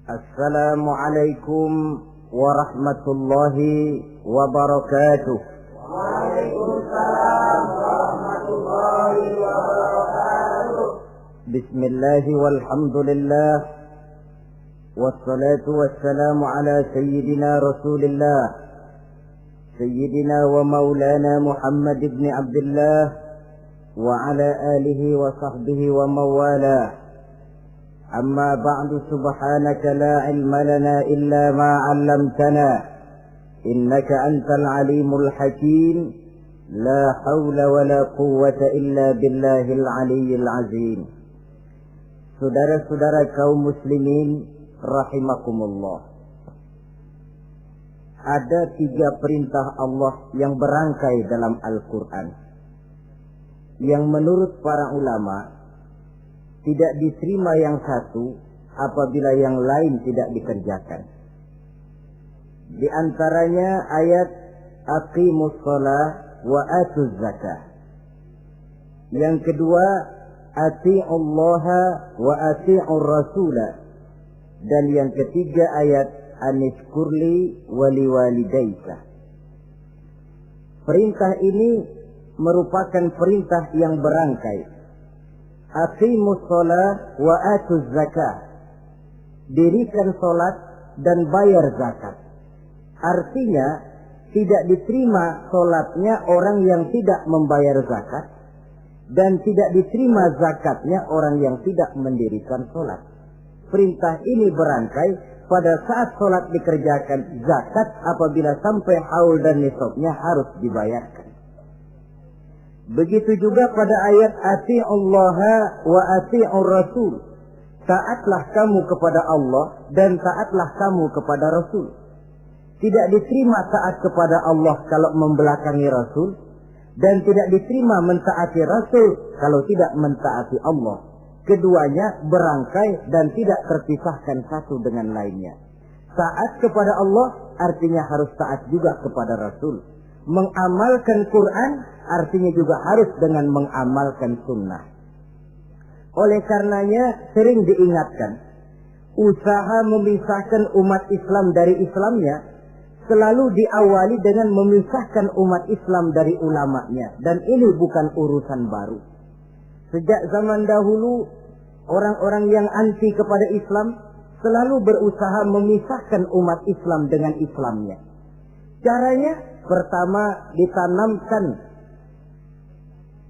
Assalamualaikum warahmatullahi wabarakatuh. Waalaikumsalam warahmatullahi wabarakatuh. Bismillahi walhamdulillah. Wassalatu wassalamu ala sayyidina Rasulillah, sayyidina wa maulana Muhammad ibn Abdullah wa ala alihi wa sahbihi wa mawalah. أما بعد سبحانك لا علم لنا إلا ما علمتنا إنك أنت العليم الحكيم لا حول ولا قوة إلا بالله العلي العظيم. Saudara-saudara kaum muslimin rahimakumullah. Ada 3 perintah Allah yang berangkai dalam Al-Quran yang menurut para ulama tidak diterima yang satu apabila yang lain tidak dikerjakan. Di antaranya ayat aqimus shalah wa atuz zakah. Yang kedua ati'ullaha wa ati'ur rasula. Dan yang ketiga ayat anishkurli wali walidaika. Perintah ini merupakan perintah yang berangkai. Aqimus shalah wa atuz zakah. Dirikan salat dan bayar zakat. Artinya tidak diterima salatnya orang yang tidak membayar zakat dan tidak diterima zakatnya orang yang tidak mendirikan salat. Perintah ini berangkai pada saat salat dikerjakan, zakat apabila sampai haul dan nisabnya harus dibayarkan. Begitu juga pada ayat ati'ullaha wa ati'ur rasul. Taatlah kamu kepada Allah dan taatlah kamu kepada Rasul. Tidak diterima taat kepada Allah kalau membelakangi Rasul, dan tidak diterima mentaati Rasul kalau tidak mentaati Allah. Keduanya berangkai dan tidak terpisahkan satu dengan lainnya. Taat kepada Allah artinya harus taat juga kepada Rasul. Mengamalkan Quran artinya juga harus dengan mengamalkan sunnah. Oleh karenanya sering diingatkan, usaha memisahkan umat Islam dari Islamnya selalu diawali dengan memisahkan umat Islam dari ulamanya. Dan ini bukan urusan baru. Sejak zaman dahulu, orang-orang yang anti kepada Islam selalu berusaha memisahkan umat Islam dengan Islamnya. Caranya pertama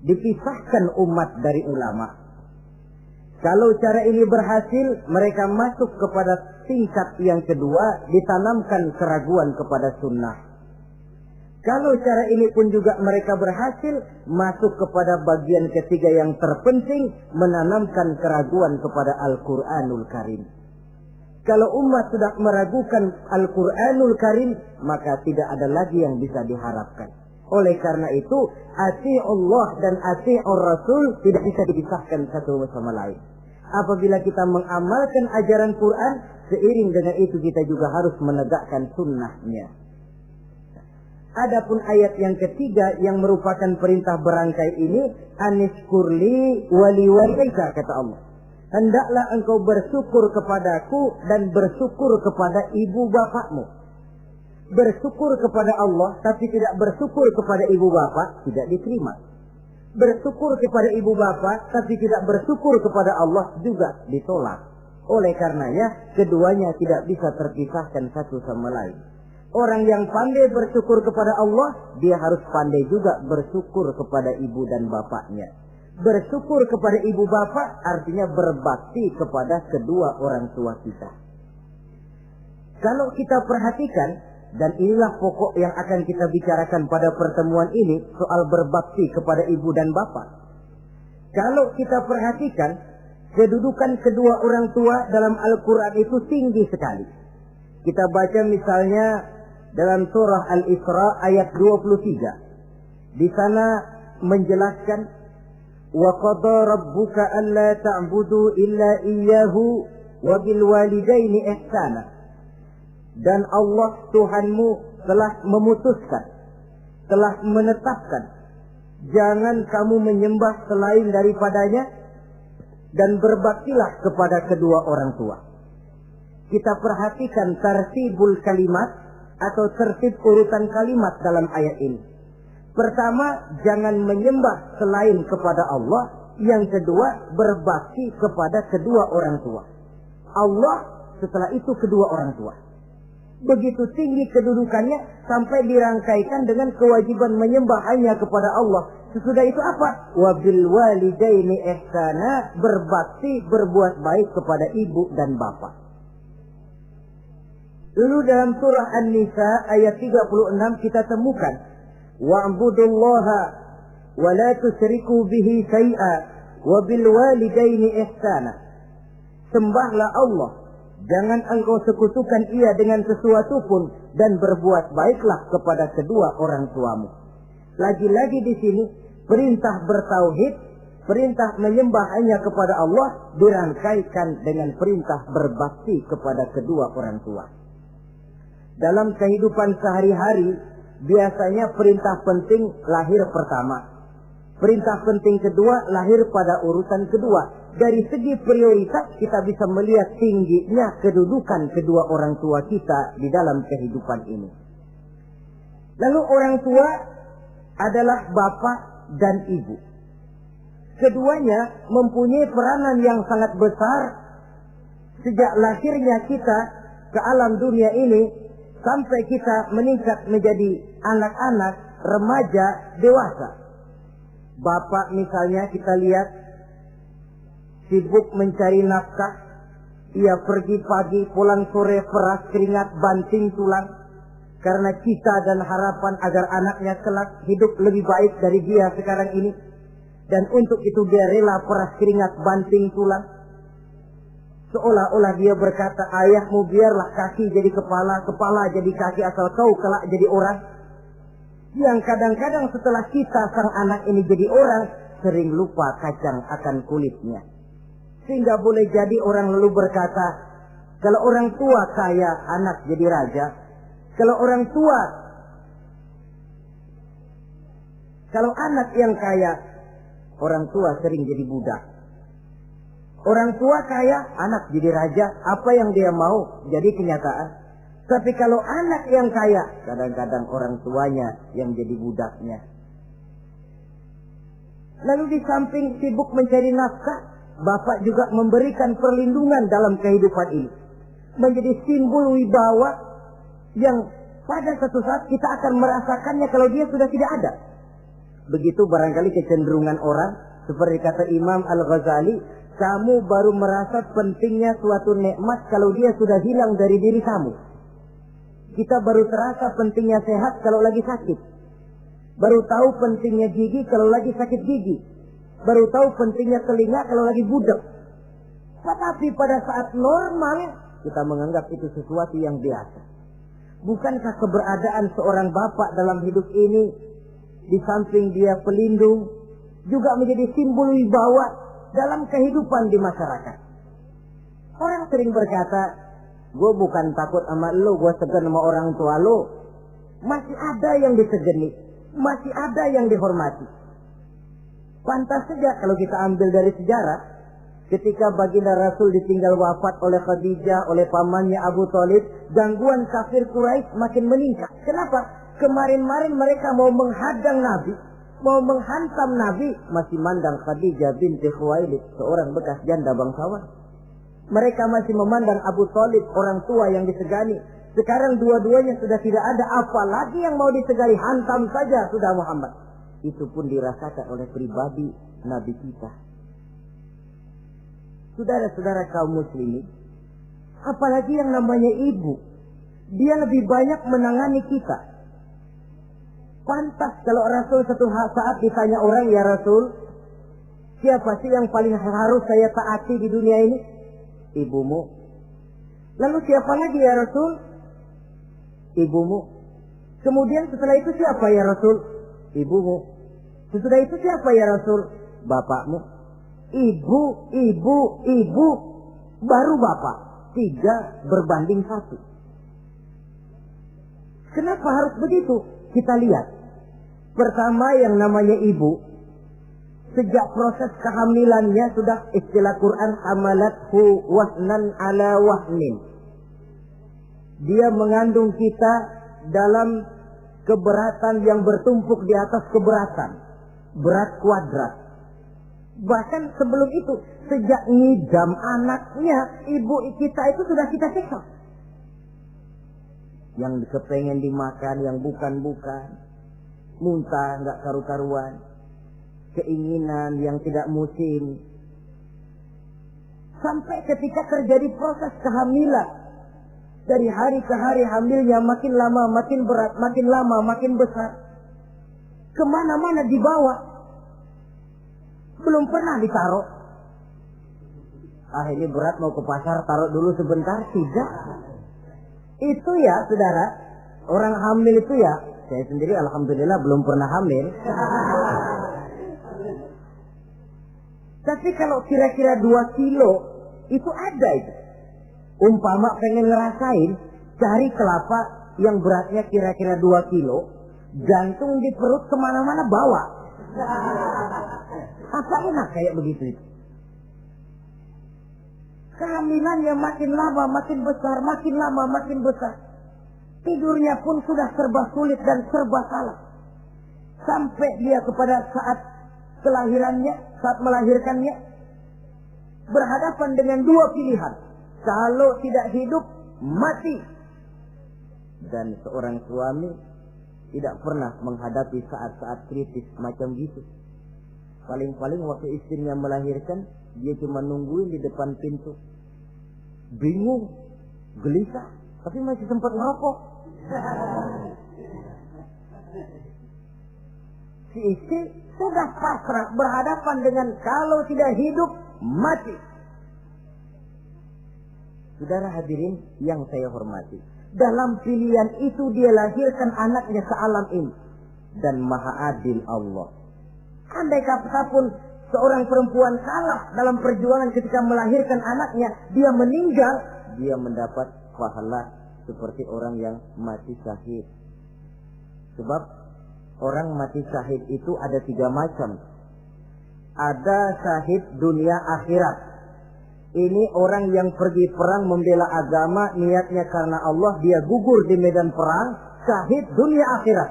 dipisahkan umat dari ulama. Kalau cara ini berhasil, mereka masuk kepada tingkat yang kedua, ditanamkan keraguan kepada sunnah. Kalau cara ini pun juga mereka berhasil, masuk kepada bagian ketiga yang terpenting, menanamkan keraguan kepada Al-Quranul Karim. Kalau umat sudah meragukan Al-Quranul Karim, maka tidak ada lagi yang bisa diharapkan. Oleh karena itu, ati'ullah dan ati'ur rasul tidak bisa dipisahkan satu sama lain. Apabila kita mengamalkan ajaran Quran, seiring dengan itu kita juga harus menegakkan sunnahnya. Adapun ayat yang ketiga yang merupakan perintah berangkai ini, anishkurli wali walidaika, kata Allah. Hendaklah engkau bersyukur kepadaku dan bersyukur kepada ibu bapakmu. Bersyukur kepada Allah tapi tidak bersyukur kepada ibu bapak tidak diterima. Bersyukur kepada ibu bapak tapi tidak bersyukur kepada Allah juga ditolak. Oleh karenanya keduanya tidak bisa terpisahkan satu sama lain. Orang yang pandai bersyukur kepada Allah, dia harus pandai juga bersyukur kepada ibu dan bapaknya. Bersyukur kepada ibu bapak artinya berbakti kepada kedua orang tua kita. Kalau kita perhatikan, dan inilah pokok yang akan kita bicarakan pada pertemuan ini, soal berbakti kepada ibu dan bapak. Kalau kita perhatikan, kedudukan kedua orang tua dalam Al-Quran itu tinggi sekali. Kita baca misalnya dalam surah Al-Isra ayat 23. Di sana menjelaskan, وَقَضَى رَبُّكَ أَلَّا تَعْبُدُوا إِلَّا إِيَّهُ وَبِالْوَالِدَيْنِ إِحْسَانًا. Dan Allah Tuhanmu telah memutuskan, telah menetapkan, jangan kamu menyembah selain daripadanya dan berbaktilah kepada kedua orang tua. kita perhatikan tartibul kalimat atau tertib urutan kalimat dalam ayat ini. Pertama, jangan menyembah selain kepada Allah. Yang kedua, berbakti kepada kedua orang tua. Allah, setelah itu kedua orang tua. Begitu tinggi kedudukannya sampai dirangkaikan dengan kewajiban menyembah hanya kepada Allah. Sesudah itu apa? Wabil walidaini ihsana, berbakti, berbuat baik kepada ibu dan bapak. Lalu dalam surah An-Nisa ayat 36 kita temukan wa'budullaha wa la tusyriku bihi syai'a wa bil walidaini ihsana. Sembahlah Allah, jangan engkau sekutukan ia dengan sesuatu pun, dan berbuat baiklah kepada kedua orang tuamu. Lagi-lagi di sini perintah bertauhid, perintah menyembah hanya kepada Allah dirangkaikan dengan perintah berbakti kepada kedua orang tua. Dalam kehidupan sehari-hari, biasanya perintah penting lahir pertama. Perintah penting kedua lahir pada urutan kedua. Dari segi prioritas kita bisa melihat tingginya kedudukan kedua orang tua kita di dalam kehidupan ini. Lalu orang tua adalah bapak dan ibu. Keduanya mempunyai peranan yang sangat besar sejak lahirnya kita ke alam dunia ini sampai kita meningkat menjadi anak-anak, remaja, dewasa. Bapak misalnya kita lihat sibuk mencari nafkah. Ia pergi pagi, pulang sore, peras keringat, banting tulang. Karena cita dan harapan agar anaknya kelak hidup lebih baik dari dia sekarang ini. Dan untuk itu dia rela peras keringat, banting tulang. Seolah-olah dia berkata, ayahmu biarlah kaki jadi kepala, kepala jadi kaki, asal kau kelak jadi orang. Yang kadang-kadang setelah kita sang anak ini jadi orang, sering lupa kacang akan kulitnya. Sehingga boleh jadi orang lalu berkata, kalau orang tua kaya, anak jadi raja. Kalau anak yang kaya, orang tua sering jadi budak. Orang tua kaya, anak jadi raja. Apa yang dia mau jadi kenyataan. Tapi kalau anak yang kaya, kadang-kadang orang tuanya yang jadi budaknya. Lalu di samping sibuk mencari nafkah, bapak juga memberikan perlindungan dalam kehidupan ini. Menjadi simbol wibawa yang pada suatu saat kita akan merasakannya kalau dia sudah tidak ada. Begitu barangkali kecenderungan orang, seperti kata Imam Al-Ghazali, kamu baru merasa pentingnya suatu nikmat kalau dia sudah hilang dari diri kamu. Kita baru terasa pentingnya sehat kalau lagi sakit. Baru tahu pentingnya gigi kalau lagi sakit gigi. Baru tahu pentingnya telinga kalau lagi budak. Tetapi pada saat normal, kita menganggap itu sesuatu yang biasa. Bukankah keberadaan seorang bapak dalam hidup ini, di samping dia pelindung, juga menjadi simbol wibawa dalam kehidupan di masyarakat? Orang sering berkata, gue bukan takut sama lo, gue segan sama orang tua lo. Masih ada yang disegani, masih ada yang dihormati. Pantas saja kalau kita ambil dari sejarah, ketika baginda Rasul ditinggal wafat oleh Khadijah, oleh pamannya Abu Thalib, gangguan kafir Quraisy makin meningkat. Kenapa? Kemarin-marin mereka mau menghadang Nabi, mau menghantam Nabi, masih mandang Khadijah binti Khuwailid, seorang bekas janda bangsawan. Mereka masih memandang Abu Thalib, orang tua yang disegani. Sekarang dua-duanya sudah tidak ada, apalagi yang mau disegani, hantam saja sudah Muhammad. Itu pun dirasakan oleh pribadi Nabi kita. Saudara-saudara kaum muslimin, apalagi yang namanya ibu, dia lebih banyak menangani kita. Pantas kalau Rasul satu saat ditanya orang, ya Rasul, siapa sih yang paling harus saya taati di dunia ini? Ibumu. Lalu siapa lagi ya Rasul? Ibumu. Kemudian setelah itu siapa ya Rasul? Ibumu. Setelah itu siapa ya Rasul? Bapakmu. Ibu, baru bapak. 3 berbanding 1. Kenapa harus begitu? Kita lihat. Pertama yang namanya ibu, sejak proses kehamilannya sudah istilah Quran hamalathu wahnan ala wahnin. Dia mengandung kita dalam keberatan yang bertumpuk di atas keberatan. Berat kuadrat. Bahkan sebelum itu, sejak ngidam anaknya, ibu kita itu sudah kita siksa. Yang kepengen dimakan, yang bukan-bukan. Muntah, nggak karu-karuan. Keinginan yang tidak musim. Sampai ketika terjadi proses kehamilan. Dari hari ke hari hamilnya makin lama, makin berat, makin lama, makin besar. Kemana-mana dibawa. Belum pernah ditaruh. Ini berat mau ke pasar, taruh dulu sebentar. Tidak. Itu ya saudara, orang hamil itu ya, saya sendiri alhamdulillah belum pernah hamil. Tapi kalau kira-kira 2 kilo, itu ada itu. Umpama pengen ngerasain, cari kelapa yang beratnya kira-kira 2 kilo, jantung di perut kemana-mana bawa. Apa enak kayak begitu itu? Kehamilannya makin lama makin besar, makin lama makin besar. Tidurnya pun sudah serba sulit dan serba salah. Sampai dia kepada saat kelahirannya, saat melahirkannya, berhadapan dengan 2 pilihan. Kalau tidak hidup, mati. Dan seorang suami tidak pernah menghadapi saat-saat kritis macam gitu. Paling-paling waktu istrinya melahirkan, dia cuma nungguin di depan pintu. Bingung, gelisah, tapi masih sempat ngerokok. Si istri sudah pasrah berhadapan dengan kalau tidak hidup, mati. Saudara hadirin yang saya hormati, dalam pilihan itu dia lahirkan anaknya ke alam ini. Dan maha adil Allah. Andai kata pun seorang perempuan kalah dalam perjuangan ketika melahirkan anaknya, dia meninggal, dia mendapat pahala seperti orang yang mati syahid. Sebab orang mati syahid itu ada 3 macam. Ada syahid dunia akhirat. Ini orang yang pergi perang membela agama, niatnya karena Allah, dia gugur di medan perang, syahid dunia akhirat.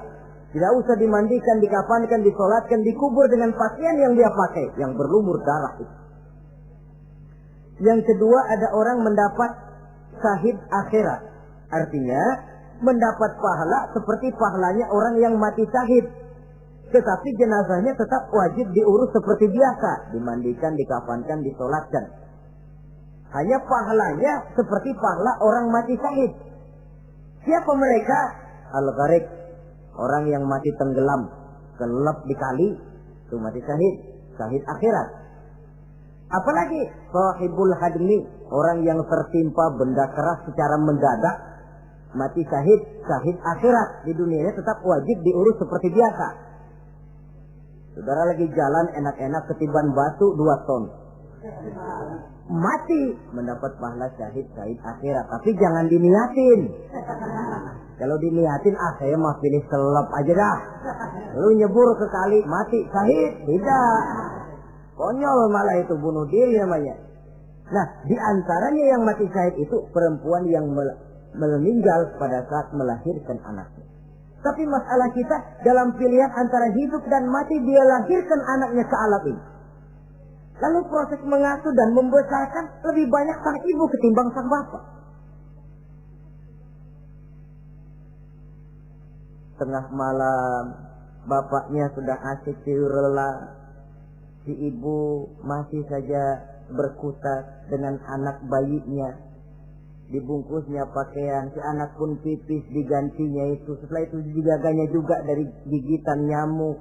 Tidak usah dimandikan, dikafankan, disolatkan, dikubur dengan pakaian yang dia pakai, yang berlumur darah itu. Yang kedua, ada orang mendapat syahid akhirat. Artinya, mendapat pahala seperti pahalanya orang yang mati syahid. Tetapi jenazahnya tetap wajib diurus seperti biasa. Dimandikan, dikafankan, disolatkan. Hanya pahalanya seperti pahala orang mati syahid. Siapa mereka? Al-Gharik. Orang yang mati tenggelam. Kelelep di kali. Itu mati syahid. Syahid akhirat. Apalagi? Sahibul hadmi. Orang yang tertimpa benda keras secara mendadak. Mati syahid. Syahid akhirat. Di dunianya tetap wajib diurus seperti biasa. Saudara lagi jalan enak-enak ketiban batu 2 ton. Mati mendapat pahala syahid akhirat, tapi jangan diniatin. Kalau diniatin, saya mah pilih selep aja dah. Lu nyebur ke kali mati syahid, tidak. Konyol malah itu, bunuh diri namanya. Nah, di antaranya yang mati syahid itu perempuan yang meninggal pada saat melahirkan anaknya. Tapi masalah kita dalam pilihan antara hidup dan mati, dia lahirkan anaknya ke alam ini. Lalu proses mengasuh dan membesarkan lebih banyak sang ibu ketimbang sang bapak. Tengah malam, bapaknya sudah asik tidur lelap. Si ibu masih saja berkutat dengan anak bayinya. Dibungkusnya pakaian, si anak pun pipis digantinya itu. Setelah itu dijaganya juga dari gigitan nyamuk.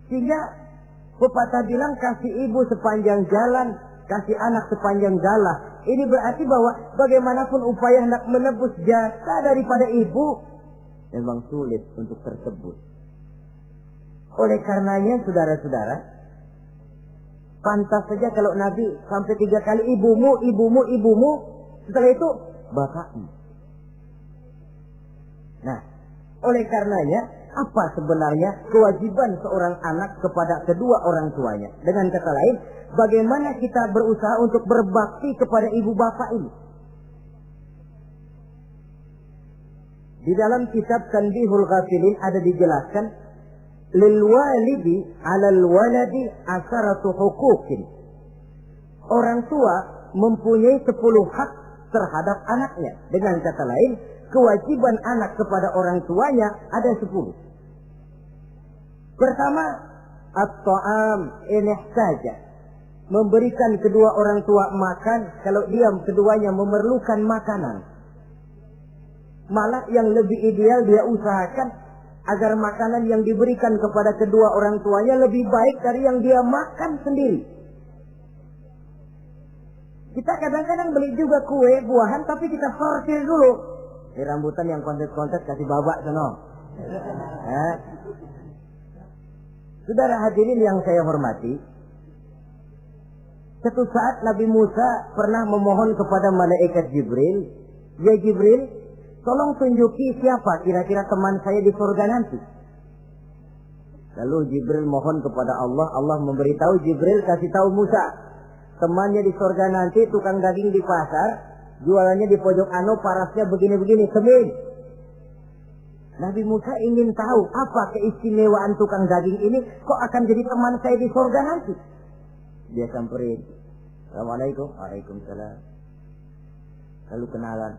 Sehingga pepatah bilang kasih ibu sepanjang jalan, kasih anak sepanjang galah. Ini berarti bahwa bagaimanapun upaya hendak menebus jasa daripada ibu, memang sulit untuk tersebut. Oleh karenanya saudara-saudara, pantas saja kalau Nabi sampai 3 kali ibumu, ibumu, ibumu, setelah itu bapakmu. Nah, oleh karenanya apa sebenarnya kewajiban seorang anak kepada kedua orang tuanya? Dengan kata lain, bagaimana kita berusaha untuk berbakti kepada ibu bapak ini? Di dalam kitab Tanbihul Ghafilin ada dijelaskan, lil walidi 'alal waladi asharatu huquqin. Orang tua mempunyai 10 hak terhadap anaknya. Dengan kata lain, kewajiban anak kepada orang tuanya ada 10. Pertama, at-ta'am in ihtaja. Memberikan kedua orang tua makan kalau dia keduanya memerlukan makanan. Malah yang lebih ideal dia usahakan agar makanan yang diberikan kepada kedua orang tuanya lebih baik dari yang dia makan sendiri. Kita kadang-kadang beli juga kue, buahan, tapi kita sortir dulu. Di rambutan yang kontes-kontes kasih babak sono. Saudara hadirin yang saya hormati, suatu saat Nabi Musa pernah memohon kepada malaikat Jibril, "Ya Jibril, tolong tunjuki siapa kira-kira teman saya di surga nanti." Lalu Jibril mohon kepada Allah, Allah memberitahu Jibril kasih tahu Musa, temannya di surga nanti tukang daging di pasar, jualannya di pojok parasnya begini-begini, semin. Nabi Musa ingin tahu apa keistimewaan tukang daging ini kok akan jadi teman saya di surga nanti. Dia samperin, "Assalamualaikum." "Waalaikumsalam." Lalu kenalan.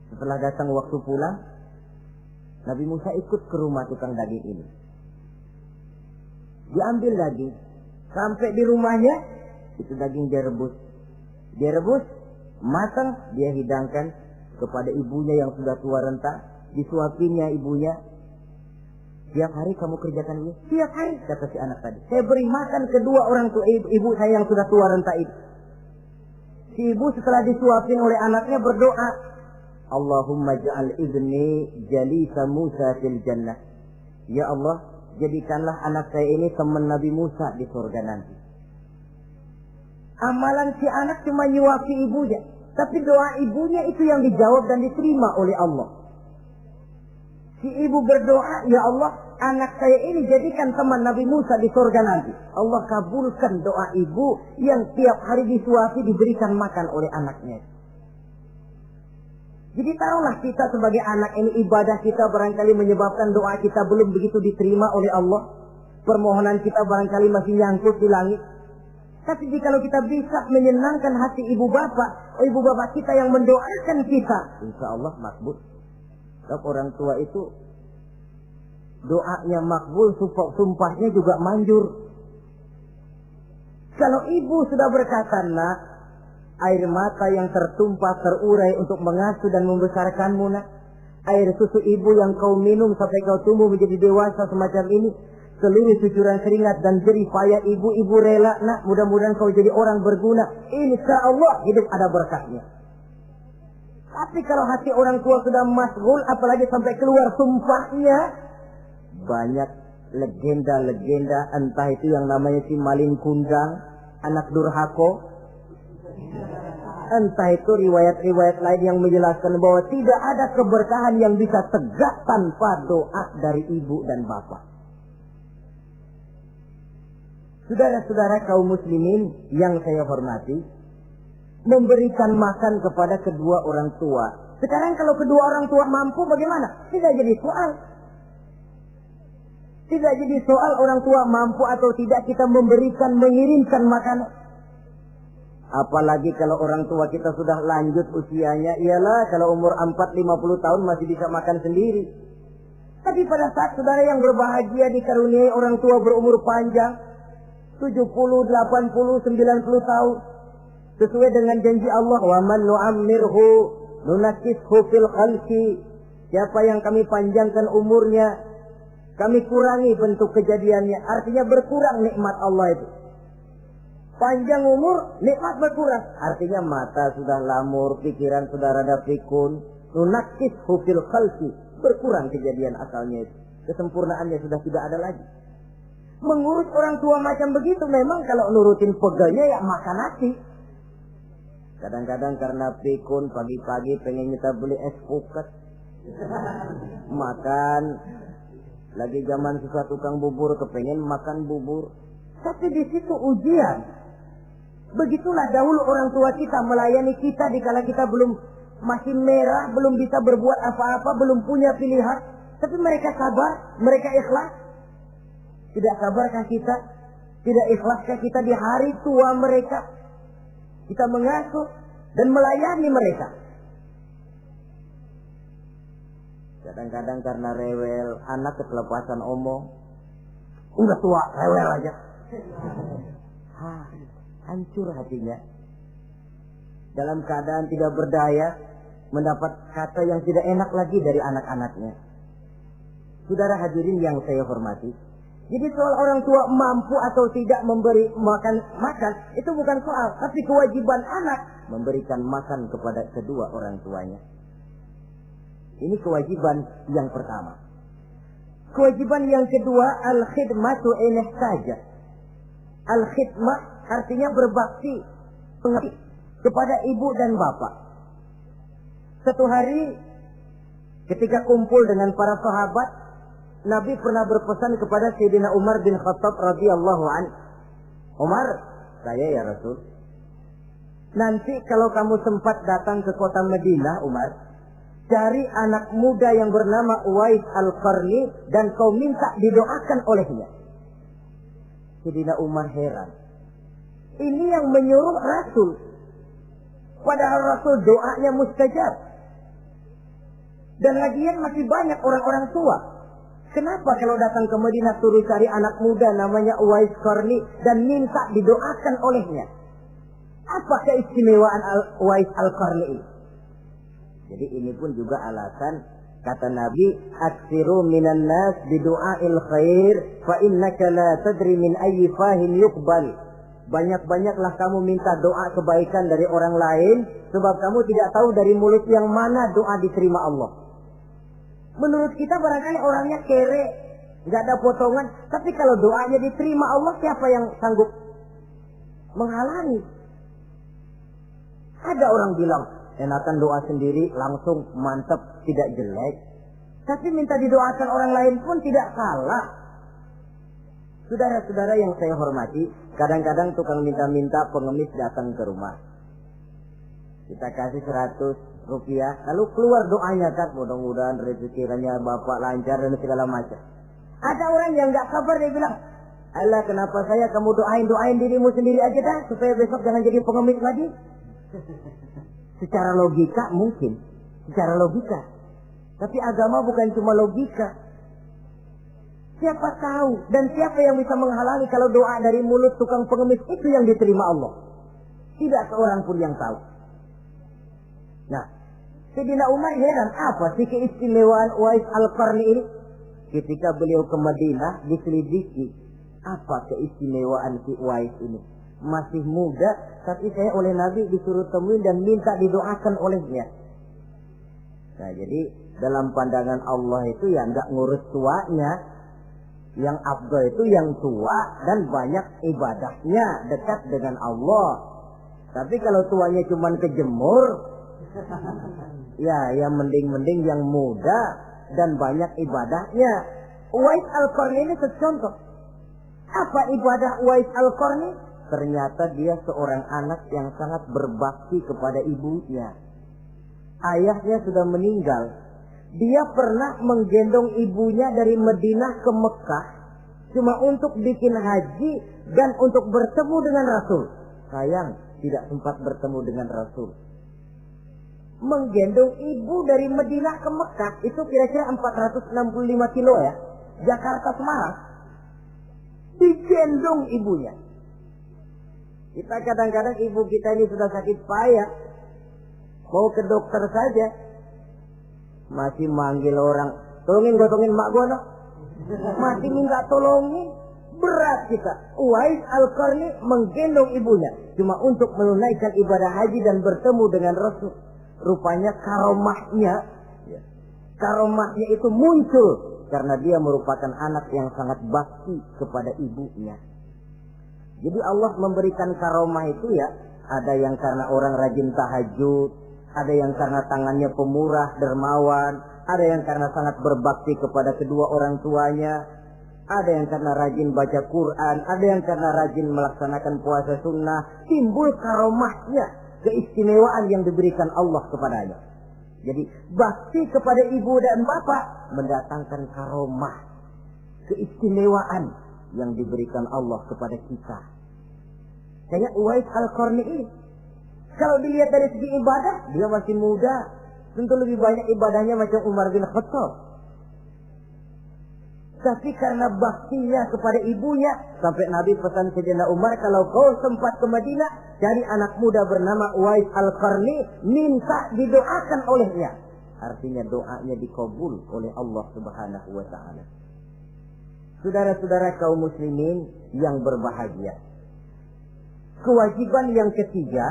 Setelah datang waktu pulang, Nabi Musa ikut ke rumah tukang daging ini. Diambil daging, sampai di rumahnya itu daging dia rebus. Dia rebus, matang, dia hidangkan kepada ibunya yang sudah tua renta. Disuapinnya ibunya. "Tiap hari kamu kerjakan ini?" "Tiap hari," kata si anak tadi. "Saya beri makan kedua orang tua ibu saya yang sudah tua renta itu." Si ibu setelah disuapin oleh anaknya berdoa, "Allahumma ja'al ibni jalisa Musa fil jannah." Ya Allah, jadikanlah anak saya ini teman Nabi Musa di surga nanti. Amalan si anak cuma nyuapi ibunya, tapi doa ibunya itu yang dijawab dan diterima oleh Allah. Si ibu berdoa, "Ya Allah, anak saya ini jadikan teman Nabi Musa di surga nanti." Allah kabulkan doa ibu yang tiap hari disuapi diberikan makan oleh anaknya. Jadi taruhlah kita sebagai anak ini, ibadah kita barangkali menyebabkan doa kita belum begitu diterima oleh Allah. Permohonan kita barangkali masih nyangkut di langit. Tapi jikalau kita bisa menyenangkan hati ibu bapak kita yang mendoakan kita, insya Allah makbul. Sebab orang tua itu doanya makbul, sumpahnya juga manjur. Kalau ibu sudah berkata, "Nak, air mata yang tertumpah terurai untuk mengasuh dan membesarkanmu, nak. Air susu ibu yang kau minum sampai kau tumbuh menjadi dewasa semacam ini, seluruh cucuran keringat dan jerih payah ibu rela, nak. Mudah-mudahan kau jadi orang berguna. Insya Allah hidup ada berkahnya." Tapi kalau hati orang tua sudah masghul, apalagi sampai keluar sumpahnya, banyak legenda-legenda, entah itu yang namanya si maling kundang, anak durhako, entah itu riwayat-riwayat lain yang menjelaskan bahwa tidak ada keberkahan yang bisa tegak tanpa doa dari ibu dan bapak. Saudara-saudara kaum muslimin yang saya hormati, memberikan makan kepada kedua orang tua. Sekarang kalau kedua orang tua mampu bagaimana? Tidak jadi soal. Tidak jadi soal orang tua mampu atau tidak kita memberikan, mengirimkan makanan. Apalagi kalau orang tua kita sudah lanjut usianya, ialah kalau umur 40-50 tahun masih bisa makan sendiri. Tapi pada saat saudara yang berbahagia dikaruniai orang tua berumur panjang, 70, 80, 90 tahun, sesuai dengan janji Allah, "Wa man nu'ammirhu nunakkishu fil khalqi." Siapa yang kami panjangkan umurnya, kami kurangi bentuk kejadiannya. Artinya berkurang nikmat Allah itu. Panjang umur, nikmat berkurang. Artinya mata sudah lamur, pikiran sudah rada pikun. Nunakkishu fil khalqi. Berkurang kejadian asalnya itu. Kesempurnaannya sudah tidak ada lagi. Mengurus orang tua macam begitu memang kalau nurutin pegelnya ya makan nasi. Kadang-kadang karena pikun pagi-pagi pengen kita beli es puket. Makan. Lagi zaman susah tukang bubur kepengen makan bubur. Tapi di situ ujian. Begitulah dahulu orang tua kita melayani kita dikala kita belum masih merah, belum bisa berbuat apa-apa, belum punya pilihan, tapi mereka sabar, mereka ikhlas. Tidak sabarkah kita? Tidak ikhlaskah kita di hari tua mereka? Kita mengasuh dan melayani mereka. Kadang-kadang karena rewel, anak kelepasan omong, udah tua, rewel aja. Hancur hatinya. Dalam keadaan tidak berdaya, mendapat kata yang tidak enak lagi dari anak-anaknya. Saudara hadirin yang saya hormati, jadi soal orang tua mampu atau tidak memberi makan, itu bukan soal, tapi kewajiban anak memberikan makan kepada kedua orang tuanya. Ini kewajiban yang pertama. Kewajiban yang kedua, al-khidmatu in ihtaja. Al-khidmah artinya berbakti kepada ibu dan bapak. Satu hari ketika kumpul dengan para sahabat, Nabi pernah berpesan kepada Sayyidina Umar bin Khattab radhiyallahu anhu. Umar, saya ya Rasul, nanti kalau kamu sempat datang ke kota Madinah, Umar, cari anak muda yang bernama Uwais Al-Qarni dan kau minta didoakan olehnya. Sayyidina Umar heran. Ini yang menyuruh Rasul. Padahal Rasul doanya mustajab. Dan lagian masih banyak orang-orang tua. Kenapa kalau datang ke Madinah suruh cari anak muda namanya Uwais Qarni dan minta didoakan olehnya? Apa keistimewaan Uwais Al-Qarni ini? Jadi ini pun juga alasan kata Nabi, aksiru minan nas bidu'ail khair fa innaka la tadri min ayyi fahin yuqbal. Banyak-banyaklah kamu minta doa kebaikan dari orang lain, sebab kamu tidak tahu dari mulut yang mana doa diterima Allah. Menurut kita barangkali orangnya kere, nggak ada potongan, tapi kalau doanya diterima Allah, siapa yang sanggup menghalangi? Ada orang bilang, enakan doa sendiri langsung mantap, tidak jelek. Tapi minta didoakan orang lain pun tidak salah. Saudara-saudara yang saya hormati, kadang-kadang tukang minta-minta pengemis datang ke rumah. Kita kasih 100 rupiah, lalu keluar doanya kan, mudah-mudahan rezekinya bapak lancar dan segala macam. Ada orang yang nggak sabar, dia bilang, Allah kenapa saya kamu doain dirimu sendiri aja dah, supaya besok jangan jadi pengemis lagi. Secara logika mungkin, secara logika. Tapi agama bukan cuma logika. Siapa tahu dan siapa yang bisa menghalangi kalau doa dari mulut tukang pengemis itu yang diterima Allah? Tidak seorang pun yang tahu. Nah, Sayyidina Umar heran, apa sih keistimewaan Uwais Al-Qarni ini? Ketika beliau ke Madinah diselidiki, apa keistimewaan si Uwais ini? Masih muda, tapi saya oleh Nabi disuruh temuin dan minta didoakan olehnya. Nah, jadi dalam pandangan Allah itu ya nggak ngurus tuanya. Yang afdal itu yang tua dan banyak ibadahnya, dekat dengan Allah. Tapi kalau tuanya cuma kejemur, ya yang mending-mending yang muda dan banyak ibadahnya. Uwais Al-Qarni ini contoh. Apa ibadah Uwais Al-Qarni? Ternyata dia seorang anak yang sangat berbakti kepada ibunya. Ayahnya sudah meninggal. Dia pernah menggendong ibunya dari Madinah ke Mekah cuma untuk bikin haji dan untuk bertemu dengan Rasul. Sayang, tidak sempat bertemu dengan Rasul. Menggendong ibu dari Madinah ke Mekah itu kira-kira 465 kilo ya. Jakarta Semarang. Digendong ibunya. Kita kadang-kadang ibu kita ini sudah sakit payah, mau ke dokter saja masih manggil orang, tolongin mak gua no. Masih minta tolongin. Berat kita. Uwais Al-Qarni menggendong ibunya cuma untuk menunaikan ibadah haji dan bertemu dengan Rasul. Rupanya karomahnya itu muncul karena dia merupakan anak yang sangat bakti kepada ibunya. Jadi Allah memberikan karomah itu ya, ada yang karena orang rajin tahajud, ada yang karena tangannya pemurah, dermawan, ada yang karena sangat berbakti kepada kedua orang tuanya, ada yang karena rajin baca Quran, ada yang karena rajin melaksanakan puasa sunnah. Timbul karomahnya keistimewaan yang diberikan Allah kepadanya. Jadi bakti kepada ibu dan bapak mendatangkan karomah, keistimewaan yang diberikan Allah kepada kita. Kayak Uwais Al-Qarni ini, kalau dilihat dari segi ibadah, dia masih muda, tentu lebih banyak ibadahnya macam Umar bin Khattab. Tapi karena baktinya kepada ibunya, sampai Nabi pesan Sayyidina Umar, kalau kau sempat ke Madinah, cari anak muda bernama Uwais Al-Qarni, minta didoakan olehnya. Artinya doanya dikabul oleh Allah Subhanahu wa ta'ala. Saudara-saudara kaum muslimin yang berbahagia, kewajiban yang ketiga,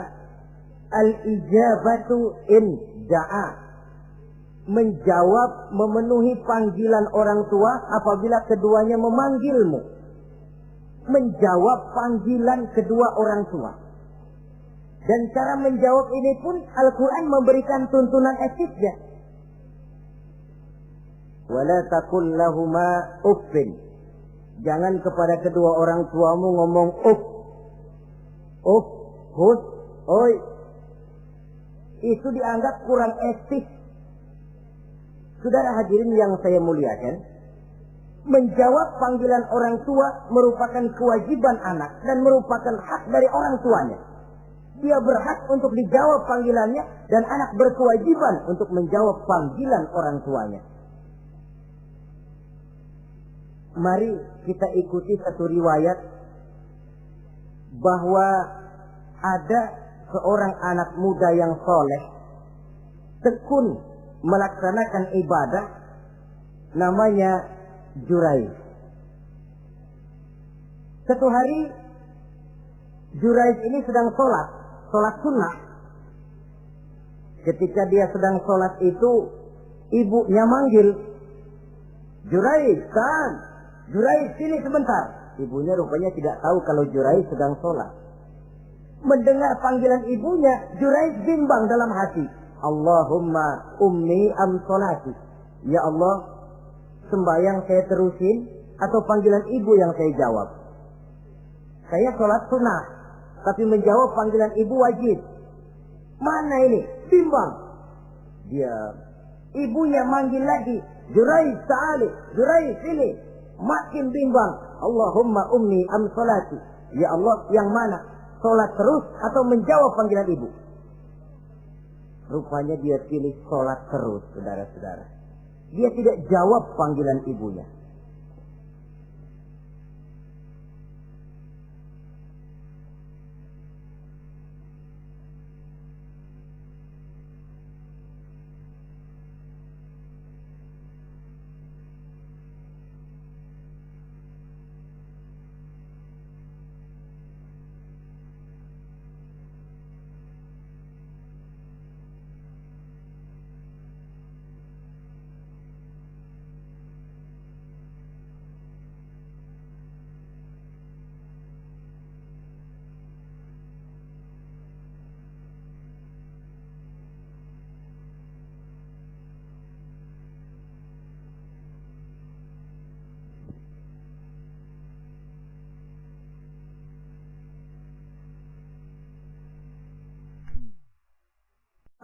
al-ijabatu in da'a, menjawab, memenuhi panggilan orang tua apabila keduanya memanggilmu. Menjawab panggilan kedua orang tua. Dan cara menjawab ini pun Al-Quran memberikan tuntunan etiknya. Wala taqul lahuma uffin. Jangan kepada kedua orang tuamu ngomong uff. Uff, hus, oi. Itu dianggap kurang etis. Saudara hadirin yang saya muliakan, menjawab panggilan orang tua merupakan kewajiban anak dan merupakan hak dari orang tuanya. Dia berhak untuk dijawab panggilannya dan anak berkewajiban untuk menjawab panggilan orang tuanya. Mari kita ikuti satu riwayat bahwa ada seorang anak muda yang soleh, tekun melaksanakan ibadah, namanya Jurayj. Satu hari Jurayj ini sedang sholat sunnah. Ketika dia sedang sholat itu, ibunya manggil, Jurayj, kan? Jurayj, sini sebentar. Ibunya rupanya tidak tahu kalau Jurayj sedang sholat. Mendengar panggilan ibunya, Jurayj bimbang dalam hati. Allahumma ummi am sholati. Ya Allah, sembahyang saya terusin atau panggilan ibu yang saya jawab? Saya sholat sunnah, tapi menjawab panggilan ibu wajib. Mana ini? Bimbang. Dia, ibunya manggil lagi, Jurayj ta'ali, Jurayj sini. Makin bimbang. Allahumma ummi am sholati. Ya Allah, yang mana? Sholat terus atau menjawab panggilan ibu? Rupanya dia pilih sholat terus, saudara-saudara. Dia tidak jawab panggilan ibunya.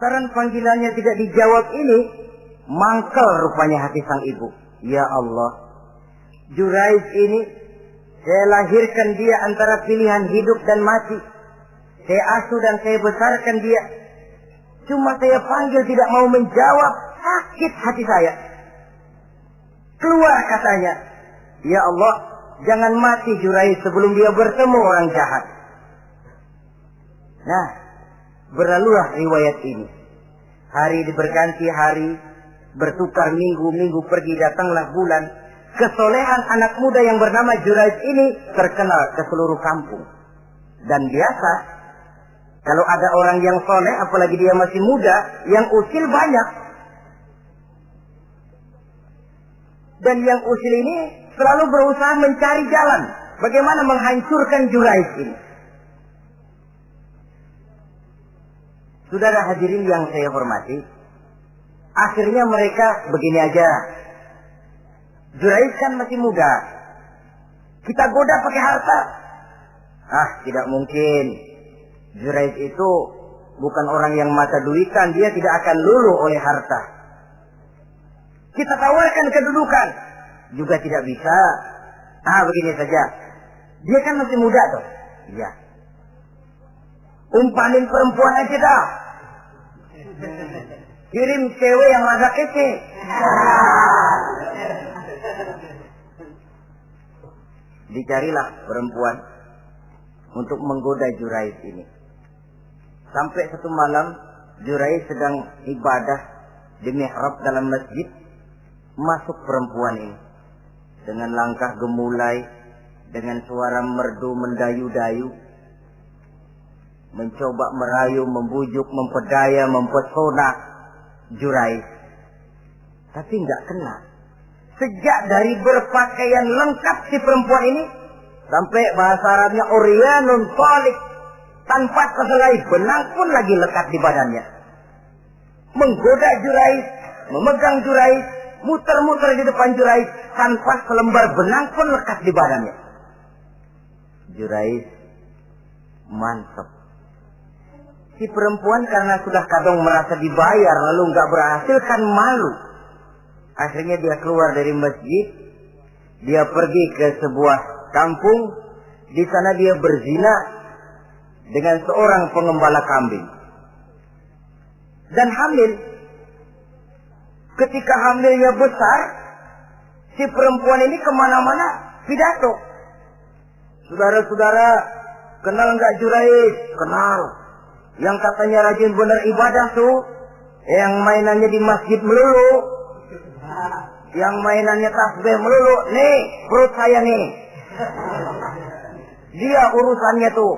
Karena panggilannya tidak dijawab ini, mangkel rupanya hati sang ibu. Ya Allah, Jurayj ini, saya lahirkan dia antara pilihan hidup dan mati. Saya asuh dan saya besarkan dia. Cuma saya panggil tidak mau menjawab, sakit hati saya. Keluar katanya, ya Allah, jangan mati Jurayj sebelum dia bertemu orang jahat. Nah, berlalulah riwayat ini. Hari berganti hari, bertukar minggu pergi, datanglah bulan. Kesolehan anak muda yang bernama Jurayj ini terkenal ke seluruh kampung. Dan biasa, kalau ada orang yang soleh, apalagi dia masih muda, yang usil banyak. Dan yang usil ini selalu berusaha mencari jalan bagaimana menghancurkan Jurayj ini. Saudara hadirin yang saya hormati, akhirnya mereka begini aja. Jurayj kan masih muda, kita goda pakai harta. Ah, tidak mungkin. Jurayj itu bukan orang yang mata duitan, dia tidak akan luluh oleh harta. Kita tawarkan kedudukan, juga tidak bisa. Begini saja. Dia kan masih muda tuh. Iya. Umpanin perempuan aja dah. Kirim cewek yang rada kece. Dicarilah perempuan untuk menggoda Jurais ini. Sampai satu malam Jurais sedang ibadah di mihrab dalam masjid. Masuk perempuan ini dengan langkah gemulai, dengan suara merdu mendayu-dayu, mencoba merayu, membujuk, mempedaya, mempesona Jurais. Tapi enggak kena. Sejak dari berpakaian lengkap si perempuan ini, sampai bahasa Arabnya uryanun thalik, tanpa sehelai benang pun lagi lekat di badannya. Menggoda Jurais, memegang Jurais, muter-muter di depan Jurais, tanpa selembar benang pun lekat di badannya. Jurais mantap. Si perempuan karena sudah kadang merasa dibayar lalu nggak berhasil kan malu. Akhirnya dia keluar dari masjid, dia pergi ke sebuah kampung, di sana dia berzina dengan seorang pengembala kambing dan hamil. Ketika hamilnya besar, si perempuan ini kemana-mana pidato. Saudara-saudara, kenal nggak Jurais? Kenal. Yang katanya rajin benar ibadah tuh, yang mainannya di masjid melulu, yang mainannya tasbih melulu. Nih, perut saya nih. Dia urusannya tuh.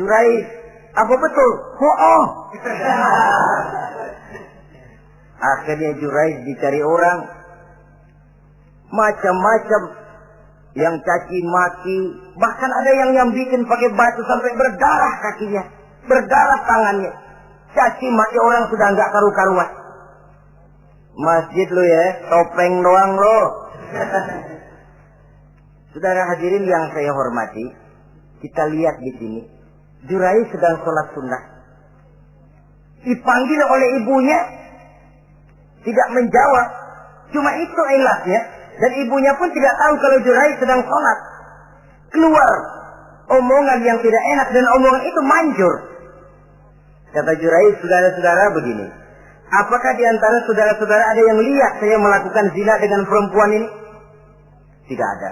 Jurais, apa betul? Oh. Akhirnya Jurais dicari orang, macam-macam, yang caci maki, bahkan ada yang bikin pakai batu sampai berdarah kakinya, berdarah tangannya. Caci maki orang sudah nggak karu-karuan. Masjid lo ya, topeng doang lo. Saudara hadirin yang saya hormati, kita lihat di sini, Jurais sedang sholat sunnah, dipanggil oleh ibunya, tidak menjawab. Cuma itu ilasnya. Dan ibunya pun tidak tahu kalau Jurais sedang sholat. Keluar omongan yang tidak enak dan omongan itu manjur. Kata Jurais, saudara-saudara begini, apakah di antara saudara-saudara ada yang lihat saya melakukan zina dengan perempuan ini? Tidak ada.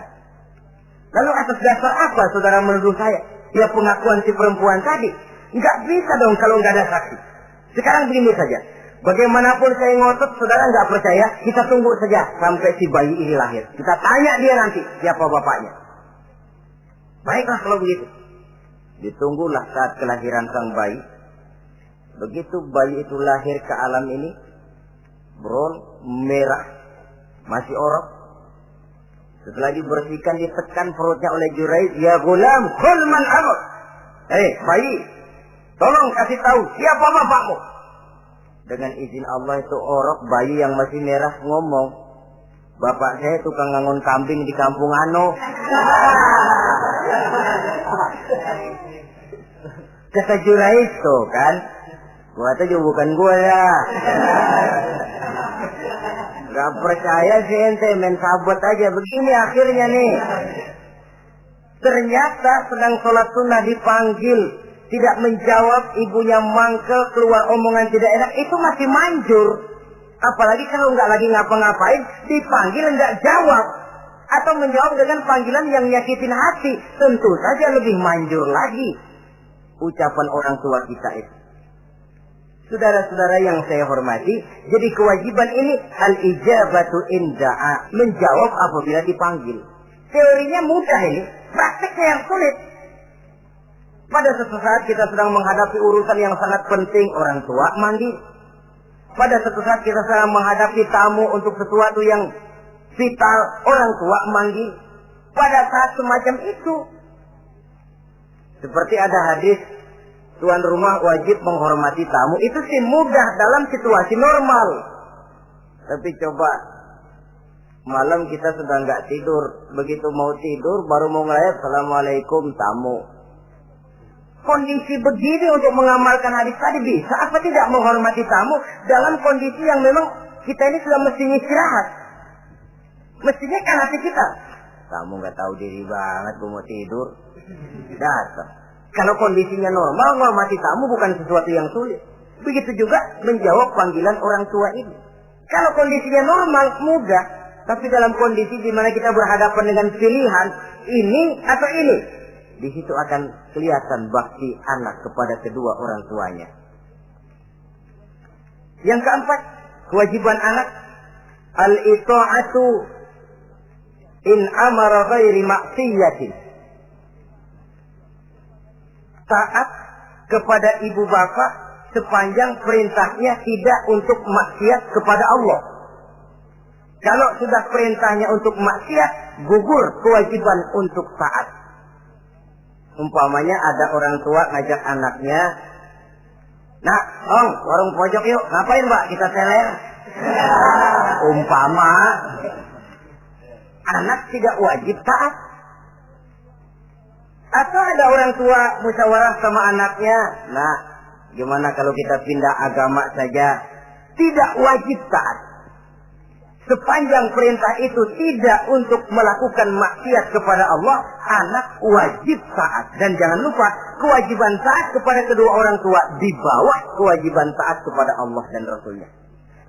Lalu atas dasar apa saudara menuduh saya? Ya pengakuan si perempuan tadi. Nggak bisa dong kalau nggak ada saksi. Sekarang begini saja. Bagaimanapun saya ngotot, saudara nggak percaya, kita tunggu saja sampai si bayi ini lahir. Kita tanya dia nanti siapa bapaknya. Baiklah kalau begitu. Ditunggulah saat kelahiran sang bayi. Begitu bayi itu lahir ke alam ini, bron merah, masih orok. Setelah dibersihkan, ditekan perutnya oleh Jurais, ya gulam, kul man abuk. Bayi, tolong kasih tahu siapa bapakmu. Dengan izin Allah itu orok, bayi yang masih merah ngomong, bapak saya tukang ngangon kambing di kampung Ano. Kata Jurais tuh kan, gua tuh juga bukan gua ya. Gak percaya sih ente, main sabot aja. Begini akhirnya nih, ternyata sedang sholat sunnah dipanggil, tidak menjawab, ibunya mangkel, keluar omongan tidak enak, itu masih manjur. Apalagi kalau nggak lagi ngapa-ngapain, dipanggil nggak jawab, atau menjawab dengan panggilan yang nyakitin hati, tentu saja lebih manjur lagi ucapan orang tua kita itu. Saudara-saudara yang saya hormati, jadi kewajiban ini al-ijabatu inda'a, menjawab apabila dipanggil. Teorinya mudah ini, prakteknya yang sulit. Pada suatu saat kita sedang menghadapi urusan yang sangat penting, orang tua manggil. Pada suatu saat kita sedang menghadapi tamu untuk sesuatu yang vital, orang tua manggil. Pada saat semacam itu, seperti ada hadis, tuan rumah wajib menghormati tamu. Itu sih mudah dalam situasi normal. Tapi coba malam kita sudah nggak tidur, begitu mau tidur baru mau ngelayat, assalamualaikum tamu. kondisi begini untuk mengamalkan hadis tadi bisa apa tidak menghormati tamu dalam kondisi yang memang kita ini sudah mestinya istirahat. Mestinya kan hati kita, kamu nggak tahu diri banget, gue mau tidur, datang. Kalau kondisinya normal, menghormati tamu bukan sesuatu yang sulit. Begitu juga menjawab panggilan orang tua ini. Kalau kondisinya normal, mudah. Tapi dalam kondisi di mana kita berhadapan dengan pilihan ini atau ini, di situ akan kelihatan bakti anak kepada kedua orang tuanya. Yang keempat, kewajiban anak al-ita'atu in amara ghairi maksiyatin. Taat kepada ibu bapak sepanjang perintahnya tidak untuk maksiat kepada Allah. Kalau sudah perintahnya untuk maksiat, gugur kewajiban untuk taat. Umpamanya ada orang tua ngajak anaknya, "Nak, Om, warung pojok yuk." "Ngapain, Mbak?" "Kita teler." Umpama anak tidak wajib taat. Atau ada orang tua musyawarah sama anaknya, "Nah, gimana kalau kita pindah agama saja?" Tidak wajib taat. Sepanjang perintah itu tidak untuk melakukan maksiat kepada Allah, anak wajib taat. Dan jangan lupa, kewajiban taat kepada kedua orang tua di bawah kewajiban taat kepada Allah dan Rasulnya.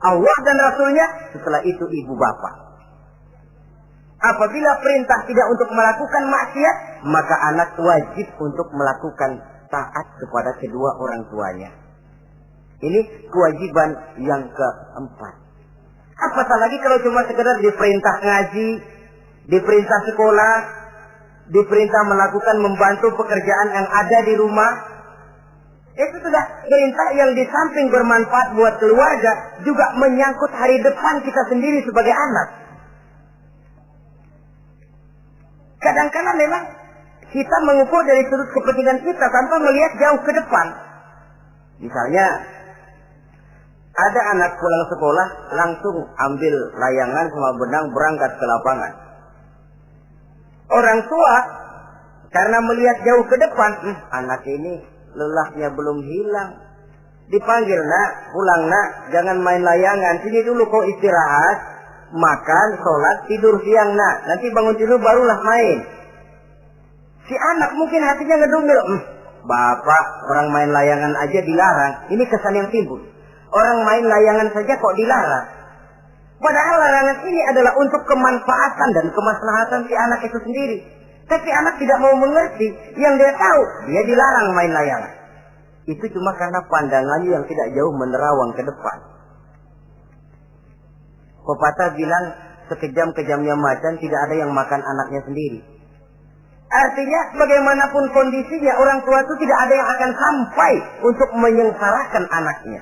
Allah dan Rasulnya, setelah itu ibu bapak. Apabila perintah tidak untuk melakukan maksiat, maka anak wajib untuk melakukan taat kepada kedua orang tuanya. Ini kewajiban yang keempat. Apatah lagi kalau cuma sekedar diperintah ngaji, diperintah sekolah, diperintah melakukan membantu pekerjaan yang ada di rumah. Itu sudah perintah yang di samping bermanfaat buat keluarga, juga menyangkut hari depan kita sendiri sebagai anak. Kadang-kadang memang kita mengukur dari sudut kepentingan kita tanpa melihat jauh ke depan. Misalnya, ada anak pulang sekolah langsung ambil layangan sama benang berangkat ke lapangan. Orang tua karena melihat jauh ke depan, anak ini lelahnya belum hilang. Dipanggil, "Nak, pulang nak, jangan main layangan. Sini dulu kau istirahat, makan, sholat, tidur siang nak. Nanti bangun tidur barulah main." Si anak mungkin hatinya ngedumil, "Bapak, orang main layangan aja dilarang." Ini kesan yang timbul. Orang main layangan saja kok dilarang. Padahal larangan ini adalah untuk kemanfaatan dan kemaslahatan si anak itu sendiri. Tapi anak tidak mau mengerti. Yang dia tahu, dia dilarang main layangan. Itu cuma karena pandangannya yang tidak jauh menerawang ke depan. Pepatah bilang, sekejam-kejamnya macan tidak ada yang makan anaknya sendiri. Artinya bagaimanapun kondisinya, orang tua itu tidak ada yang akan sampai untuk menyengsarakan anaknya.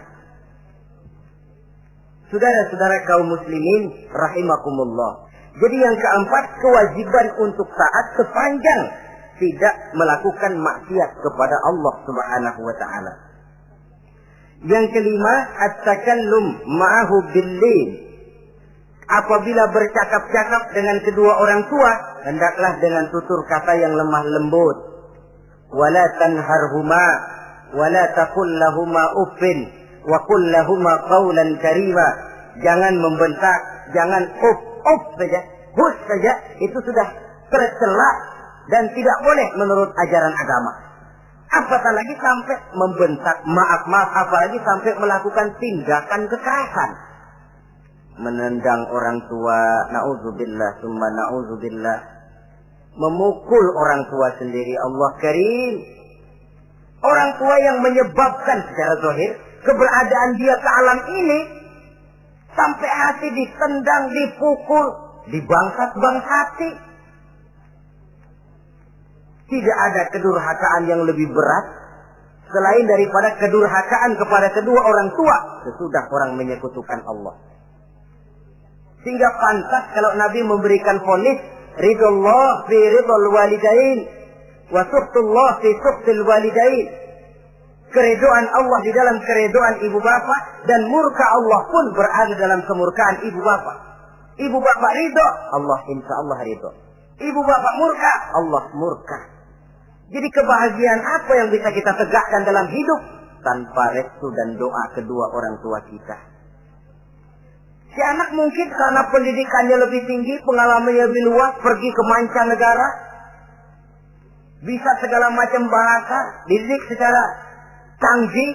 Saudara-saudara kaum muslimin rahimakumullah. Jadi yang keempat, kewajiban untuk taat sepanjang tidak melakukan maksiat kepada Allah Subhanahu wa taala. Yang kelima, at-takallum ma'ahu bil-lin. Apabila bercakap-cakap dengan kedua orang tua, hendaklah dengan tutur kata yang lemah lembut. Wala tanharhuma wala taqul lahumā uffin wa qul lahumā qawlan karīmā. Jangan membentak, jangan uff saja, hus saja, itu sudah tercela dan tidak boleh menurut ajaran agama. Apatah lagi sampai membentak, maaf, apalagi sampai melakukan tindakan kekerasan. Menendang orang tua, na'udzubillah, summa na'udzubillah. Memukul orang tua sendiri, Allah karim. Orang tua yang menyebabkan secara zahir keberadaan dia ke alam ini, sampai hati ditendang, dipukul, dibangsat-bangsati. Tidak ada kedurhakaan yang lebih berat selain daripada kedurhakaan kepada kedua orang tua sesudah orang menyekutukan Allah. Sehingga pantas kalau Nabi memberikan vonis, ridullah fi ridul walidain wa suhtullah fi suhtil walidain. Keredoan Allah di dalam keredoan ibu bapak, dan murka Allah pun berada dalam kemurkaan ibu bapak. Ibu bapak ridho, Allah insya Allah ridho. Ibu bapak murka, Allah murka. Jadi kebahagiaan apa yang bisa kita tegakkan dalam hidup tanpa restu dan doa kedua orang tua kita? Si anak mungkin karena pendidikannya lebih tinggi, pengalamannya lebih luas, pergi ke mancanegara, bisa segala macam bahasa, dididik secara canggih.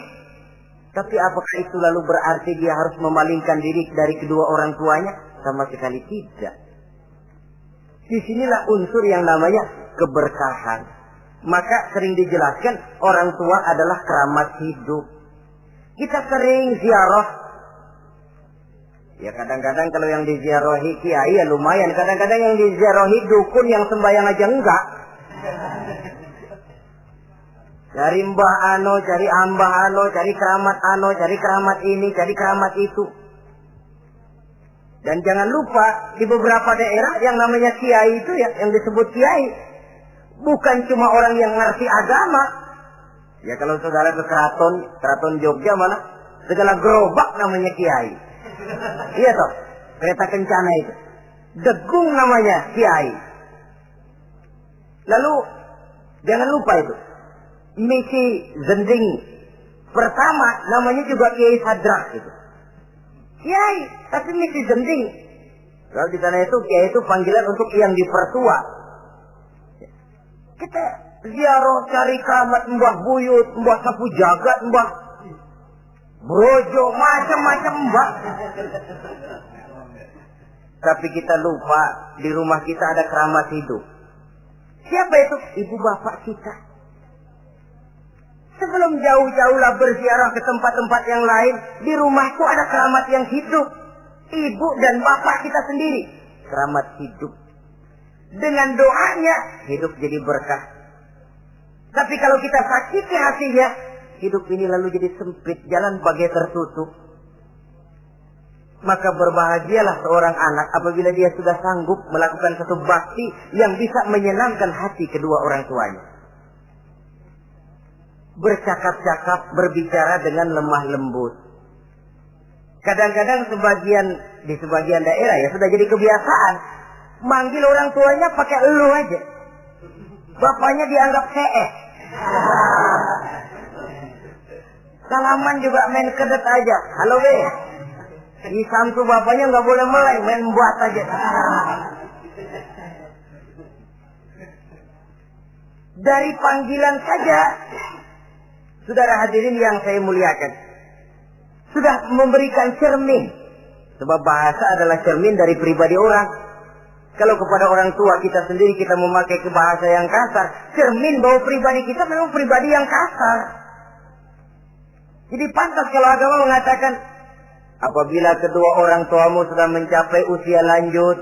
Tapi apakah itu lalu berarti dia harus memalingkan diri dari kedua orang tuanya? Sama sekali tidak. Disinilah unsur yang namanya keberkahan. Maka sering dijelaskan orang tua adalah keramat hidup. Kita sering ziarah. Ya kadang-kadang kalau yang diziarahi kiai ya lumayan. Kadang-kadang yang diziarahi dukun yang sembahyang aja enggak. Cari mbah ano, cari ambah ano, cari keramat ano, cari keramat ini, cari keramat itu. Dan jangan lupa di beberapa daerah yang namanya kiai itu ya, yang disebut kiai, bukan cuma orang yang ngerti agama. Ya kalau saudara ke keraton Jogja mana segala gerobak namanya kiai. Iya toh, kereta kencana itu. Degung namanya kiai. Lalu jangan lupa itu. Misi Zending pertama namanya juga Kiai Sadrak itu. Kiai, tapi misi Zending. Kalau di sana itu kiai itu panggilan untuk yang dipertua. Kita ziarah cari keramat Mbah Buyut, Mbah Sapu Jagat, Mbah Brojo, macam-macam Mbah. Tapi kita lupa di rumah kita ada keramat hidup. Siapa itu? Ibu bapak kita. Sebelum jauh-jauhlah berziarah ke tempat-tempat yang lain, di rumahku ada keramat yang hidup. Ibu dan bapak kita sendiri. Keramat hidup. Dengan doanya, hidup jadi berkah. Tapi kalau kita sakiti hatinya, hidup ini lalu jadi sempit, jalan bagai tertutup. Maka berbahagialah seorang anak apabila dia sudah sanggup melakukan satu bakti yang bisa menyenangkan hati kedua orang tuanya. Bercakap-cakap, berbicara dengan lemah lembut. Kadang-kadang di sebagian daerah ya sudah jadi kebiasaan. Manggil orang tuanya pakai elu aja. Bapaknya dianggap CE. Salaman juga main kedet aja. Halo be. Di samtu bapaknya nggak boleh meleng, main buat aja. Dari panggilan saja, saudara hadirin yang saya muliakan, sudah memberikan cermin. Sebab bahasa adalah cermin dari pribadi orang. Kalau kepada orang tua kita sendiri kita memakai ke bahasa yang kasar, cermin bahwa pribadi kita memang pribadi yang kasar. Jadi pantas kalau agama mengatakan, apabila kedua orang tuamu sudah mencapai usia lanjut,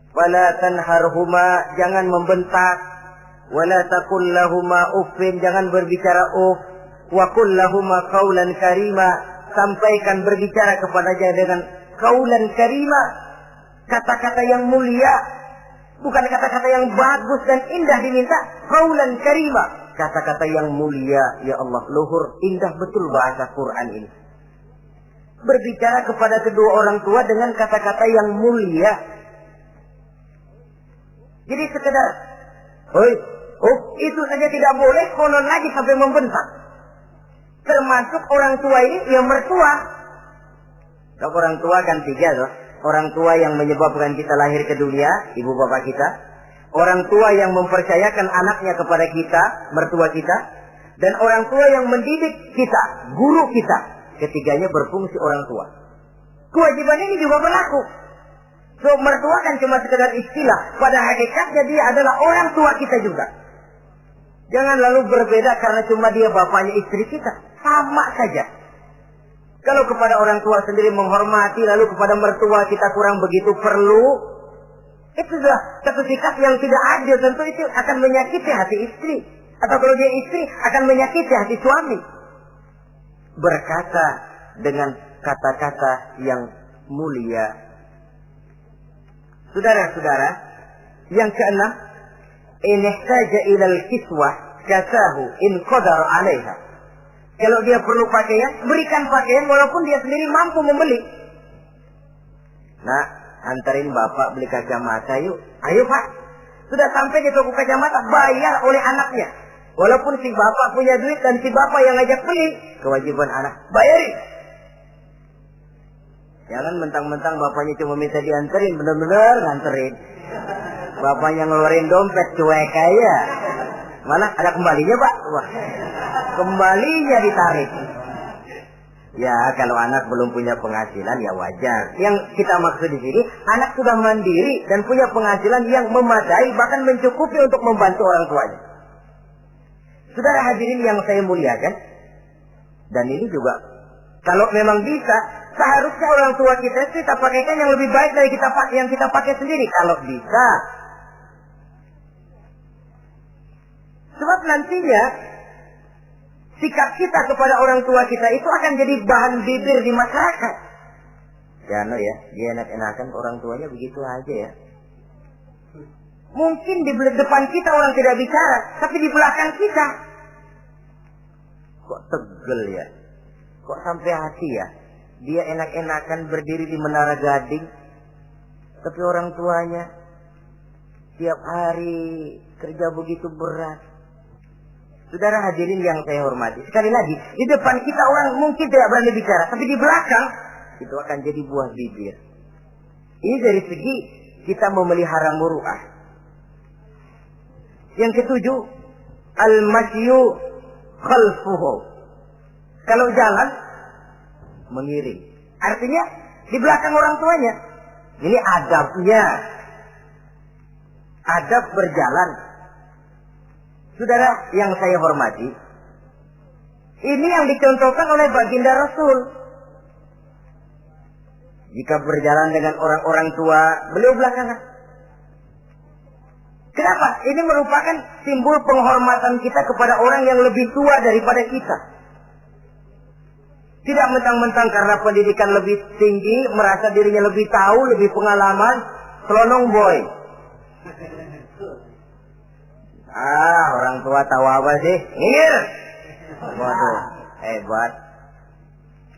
fala tanharhuma, jangan membentak, wala taqul lahuma uffin, jangan berbicara uff, wa qul lahuma qaulan karima, sampaikan berbicara kepadanya dengan qaulan karima, kata-kata yang mulia, bukan kata-kata yang bagus dan indah diminta, qaulan karima, kata-kata yang mulia. Ya Allah, luhur, indah betul bahasa Quran ini. Berbicara kepada kedua orang tua dengan kata-kata yang mulia. Jadi sekedar, itu saja tidak boleh, konon lagi sampai membentak. Termasuk orang tua ini yang mertua. Kalau orang tua kan tiga loh. Orang tua yang menyebabkan kita lahir ke dunia, ibu bapak kita. Orang tua yang mempercayakan anaknya kepada kita, mertua kita. Dan orang tua yang mendidik kita, guru kita. Ketiganya berfungsi orang tua. Kewajiban ini juga berlaku. So, mertua kan cuma sekedar istilah. Pada hakikatnya dia adalah orang tua kita juga. Jangan lalu berbeda karena cuma dia bapaknya istri kita. Sama saja. Kalau kepada orang tua sendiri menghormati, lalu kepada mertua kita kurang begitu perlu, itu sudah satu sikap yang tidak adil. Tentu itu akan menyakiti hati istri. Atau kalau dia istri, akan menyakiti hati suami. Berkata dengan kata-kata yang mulia. Saudara-saudara, yang keenam, in ihtaja ilal kiswah kasahu in qadar 'alaiha. Kalau dia perlu pakaian, berikan pakaian walaupun dia sendiri mampu membeli. Nah, antarin bapak beli kacamata yuk. Ayo pak, Sudah sampai di toko kacamata, bayar oleh anaknya. Walaupun si bapak punya duit dan si bapak yang ngajak beli, kewajiban anak, bayarin. Jangan mentang-mentang bapaknya cuma minta dianterin, benar-benar nganterin. Bapaknya ngeluarin dompet cuek aja. Mana ada kembalinya, Pak? Wah, kembalinya ditarik. Ya, kalau anak belum punya penghasilan ya wajar. Yang kita maksud di sini, anak sudah mandiri dan punya penghasilan yang memadai, bahkan mencukupi untuk membantu orang tuanya. Saudara hadirin yang saya muliakan, dan ini juga kalau memang bisa, seharusnya orang tua kita pakaikan yang lebih baik dari yang kita pakai sendiri. Kalau bisa. Sebab nantinya sikap kita kepada orang tua kita itu akan jadi bahan bibir di masyarakat. Ya, no ya, dia enak-enakan orang tuanya begitu aja ya. Mungkin di depan kita orang tidak bicara, tapi di belakang kita. Kok tegel ya? Kok sampai hati ya? Dia enak-enakan berdiri di Menara Gading, tapi orang tuanya tiap hari kerja begitu berat. Saudara hadirin yang saya hormati, sekali lagi, di depan kita orang mungkin tidak berani bicara, tapi di belakang itu akan jadi buah bibir. Ini dari segi kita memelihara muru'ah. Yang ketujuh, al-masyu khalfuhu. Kalau jalan, mengiring. Artinya, di belakang orang tuanya. Ini adabnya. Adab berjalan. Saudara yang saya hormati, ini yang dicontohkan oleh baginda Rasul. Jika berjalan dengan orang-orang tua, beliau belakangan. Kenapa? Ini merupakan simbol penghormatan kita kepada orang yang lebih tua daripada kita. Tidak mentang-mentang karena pendidikan lebih tinggi, merasa dirinya lebih tahu, lebih pengalaman, selonong boy. Orang tua tahu apa sih? Ngir. Waduh, hebat.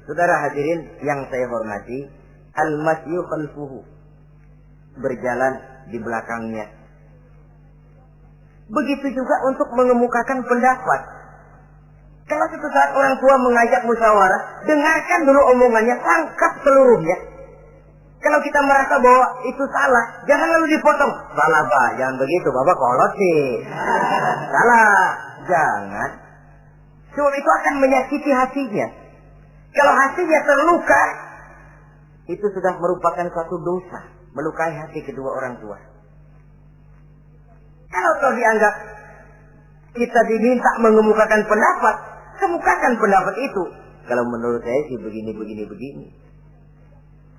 Saudara hadirin yang saya hormati, al-masyu khalfuhu. Berjalan di belakangnya. Begitu juga untuk mengemukakan pendapat. Kalau suatu saat orang tua mengajak musyawarah, dengarkan dulu omongannya, tangkap seluruhnya. Kalau kita merasa bahwa itu salah, jangan lalu dipotong. Salah, Pak. Jangan begitu. Bapak kolot sih. Salah. Jangan. Sebab itu akan menyakiti hatinya. Kalau hatinya terluka, itu sudah merupakan suatu dosa. Melukai hati kedua orang tua. Kalau toh dianggap kita diminta mengemukakan pendapat, kemukakan pendapat itu. Kalau menurut saya sih begini.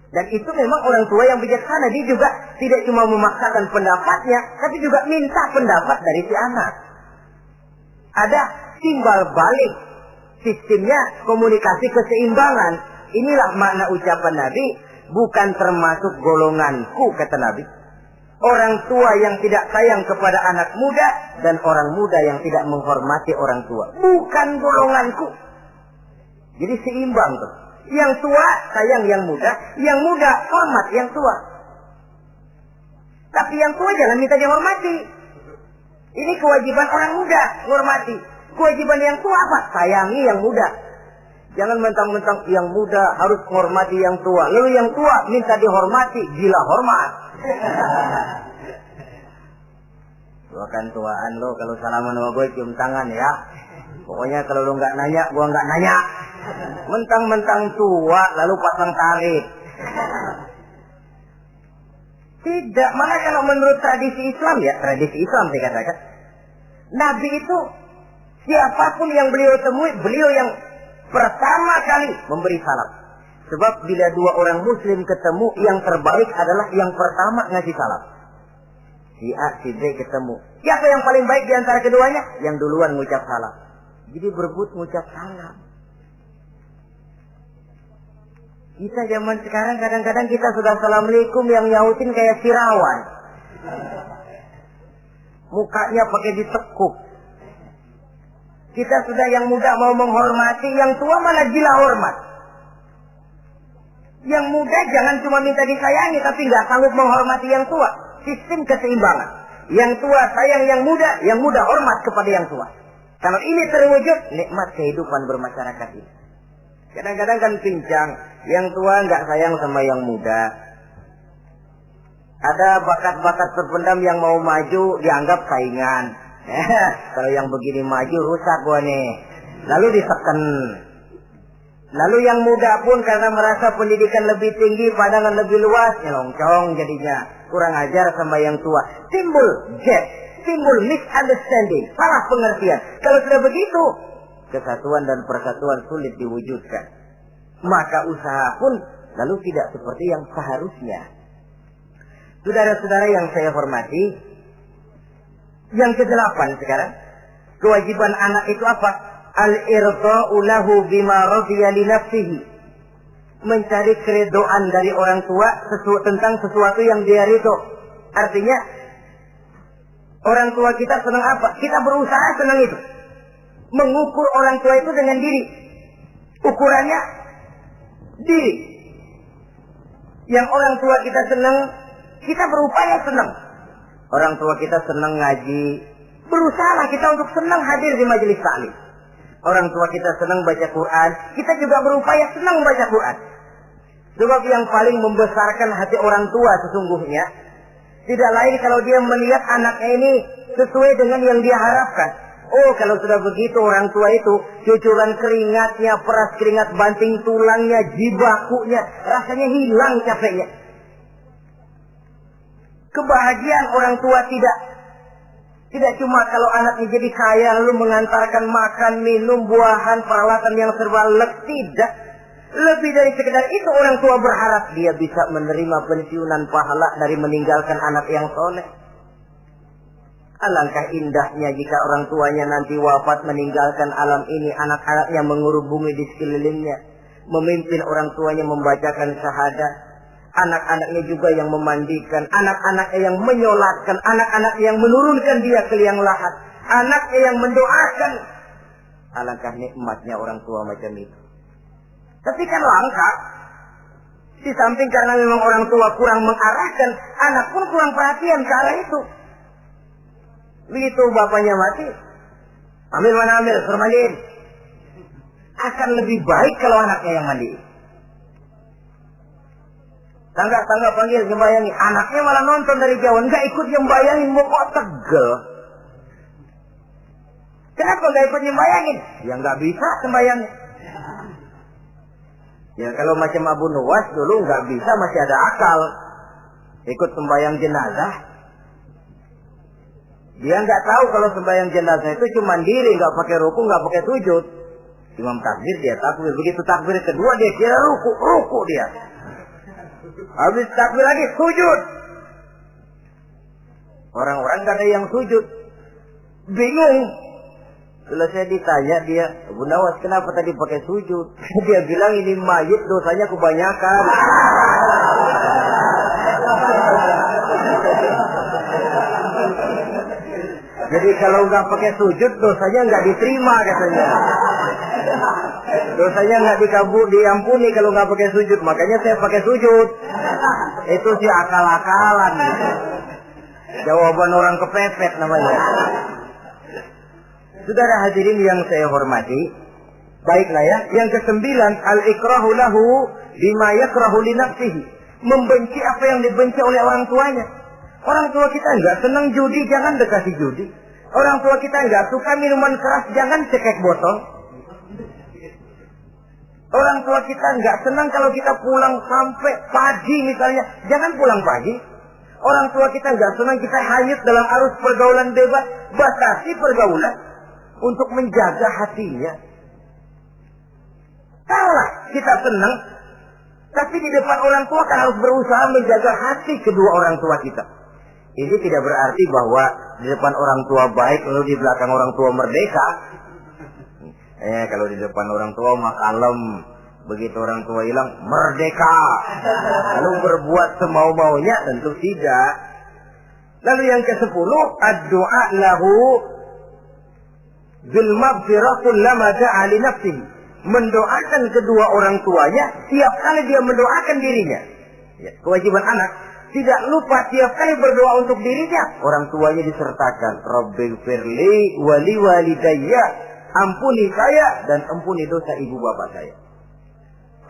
Dan itu memang orang tua yang bijaksana. Dia juga tidak cuma memaksakan pendapatnya, tapi juga minta pendapat dari si anak. Ada timbal balik. Sistemnya komunikasi keseimbangan. Inilah makna ucapan Nabi. Bukan termasuk golonganku, kata Nabi. Orang tua yang tidak sayang kepada anak muda, dan orang muda yang tidak menghormati orang tua. Bukan golonganku. Jadi seimbang tuh. Yang tua sayang yang muda hormat yang tua. Tapi yang tua jangan minta dihormati. Ini kewajiban orang muda, hormati. Kewajiban yang tua apa? Sayangi yang muda. Jangan mentang-mentang yang muda harus menghormati yang tua. Lalu yang tua minta dihormati, gila hormat. Doakan tuaan lo, kalau salaman sama gue cium tangan ya. Pokoknya kalau lo nggak nanya, gue nggak nanya. Mentang-mentang tua lalu pasang tarik. Tidak, malah kalau menurut tradisi Islam ya, tradisi Islam saya katakan, Nabi itu siapapun yang beliau temui, beliau yang pertama kali memberi salam. Sebab bila dua orang muslim ketemu, yang terbaik adalah yang pertama ngasih salam. Si A, si B ketemu. Siapa yang paling baik di antara keduanya? Yang duluan ngucap salam. Jadi berebut ngucap salam. Kita zaman sekarang kadang-kadang kita sudah assalamualaikum yang nyautin kayak sirawan. Mukanya pakai ditekuk. Kita sudah yang muda mau menghormati, yang tua malah gila hormat. Yang muda jangan cuma minta disayangi, tapi nggak sanggup menghormati yang tua. Sistem keseimbangan. Yang tua sayang yang muda hormat kepada yang tua. Kalau ini terwujud, nikmat kehidupan bermasyarakat ini. Kadang-kadang kan pincang, yang tua nggak sayang sama yang muda. Ada bakat-bakat terpendam yang mau maju dianggap saingan. Kalau yang begini maju rusak gua nih. Lalu diseken. Lalu yang muda pun karena merasa pendidikan lebih tinggi, pandangan lebih luas, nyelongcong jadinya. Kurang ajar sama yang tua. Timbul gap, timbul misunderstanding, salah pengertian. Kalau sudah begitu, kesatuan dan persatuan sulit diwujudkan. Maka usaha pun lalu tidak seperti yang seharusnya. Saudara-saudara yang saya hormati, yang ke-8 sekarang, kewajiban anak itu apa? Al-irda'u lahu bima radiya li nafsihi. Mencari keredoan dari orang tua tentang sesuatu yang dia ridho. Artinya, orang tua kita senang apa? Kita berusaha senang itu. Mengukur orang tua itu dengan diri. Ukurannya diri. Yang orang tua kita senang, kita berupaya senang. Orang tua kita senang ngaji, berusahalah kita untuk senang hadir di majelis taklim. Orang tua kita senang baca Quran, kita juga berupaya senang baca Quran. Sebab yang paling membesarkan hati orang tua sesungguhnya tidak lain kalau dia melihat anaknya ini sesuai dengan yang dia harapkan. Oh, kalau sudah begitu orang tua itu cucuran keringatnya, peras keringat banting tulangnya, jibakunya, rasanya hilang capeknya. Kebahagiaan orang tua tidak cuma kalau anaknya jadi kaya lalu mengantarkan makan, minum, buahan, peralatan yang serba lengkap, tidak. Lebih dari sekedar itu orang tua berharap dia bisa menerima pensiunan pahala dari meninggalkan anak yang soleh. Alangkah indahnya jika orang tuanya nanti wafat meninggalkan alam ini, anak-anaknya mengurus bumi di sekelilingnya, memimpin orang tuanya membacakan syahadat. Anak-anaknya juga yang memandikan, anak-anaknya yang menyolatkan, anak-anaknya yang menurunkan dia ke liang lahat, anaknya yang mendoakan. Alangkah nikmatnya orang tua macam itu. Tapi kan langka. Di samping karena memang orang tua kurang mengarahkan, anak pun kurang perhatian ke arah itu. Begitu bapaknya mati, ambil mana ambil, suruh mandiin. Akan lebih baik kalau anaknya yang mandiin. Tangga panggil nyembayangi, anaknya malah nonton dari jauh, enggak ikut nyembayangin, mau kok tegel. Kenapa enggak ikut nyembayangin? Ya enggak bisa sembayangin. Ya kalau macam Abu Nuwas dulu enggak bisa, masih ada akal. Ikut sembayang jenazah. Dia enggak tahu kalau sembayang jenazah itu cuma diri, enggak pakai ruku, enggak pakai sujud. Imam takbir dia takbir, begitu takbir kedua dia kira ruku dia. Habis takbir lagi sujud. Orang-orang gak ada yang sujud. Bingung. Selesai ditanya dia, Abu Nawas kenapa tadi pakai sujud? Dia bilang ini mayit dosanya kebanyakan. Jadi kalau nggak pakai sujud dosanya nggak diterima katanya. Dosanya nggak diampuni kalau nggak pakai sujud. Makanya saya pakai sujud. Itu sih akal-akalan. Jawaban orang kepepet namanya. Saudara hadirin yang saya hormati, baiklah ya. Yang ke-9, al-ikrahu lahu bima yakrahu li nafsihi. Membenci apa yang dibenci oleh orang tuanya. Orang tua kita enggak senang judi, jangan dekati judi. Orang tua kita enggak suka minuman keras, jangan cekek botol. Orang tua kita enggak senang kalau kita pulang sampai pagi misalnya, jangan pulang pagi. Orang tua kita enggak senang kita hanyut dalam arus pergaulan bebas, batasi pergaulan untuk menjaga hatinya. Salah kita senang, tapi di depan orang tua kan harus berusaha menjaga hati kedua orang tua kita. Ini tidak berarti bahwa di depan orang tua baik lalu di belakang orang tua merdeka. Kalau di depan orang tua mah kalem, begitu orang tua hilang merdeka. Lalu berbuat semau-maunya, tentu tidak. Lalu yang ke-10, ad-du'a lahu bil maghfirah kullama da'a li nafsihi. Mendoakan kedua orang tuanya tiap kali dia mendoakan dirinya. Ya, kewajiban anak tidak lupa tiap kali berdoa untuk dirinya, orang tuanya disertakan. Rabbighfirli wa liwalidayya, ampuni saya dan ampuni dosa ibu bapak saya.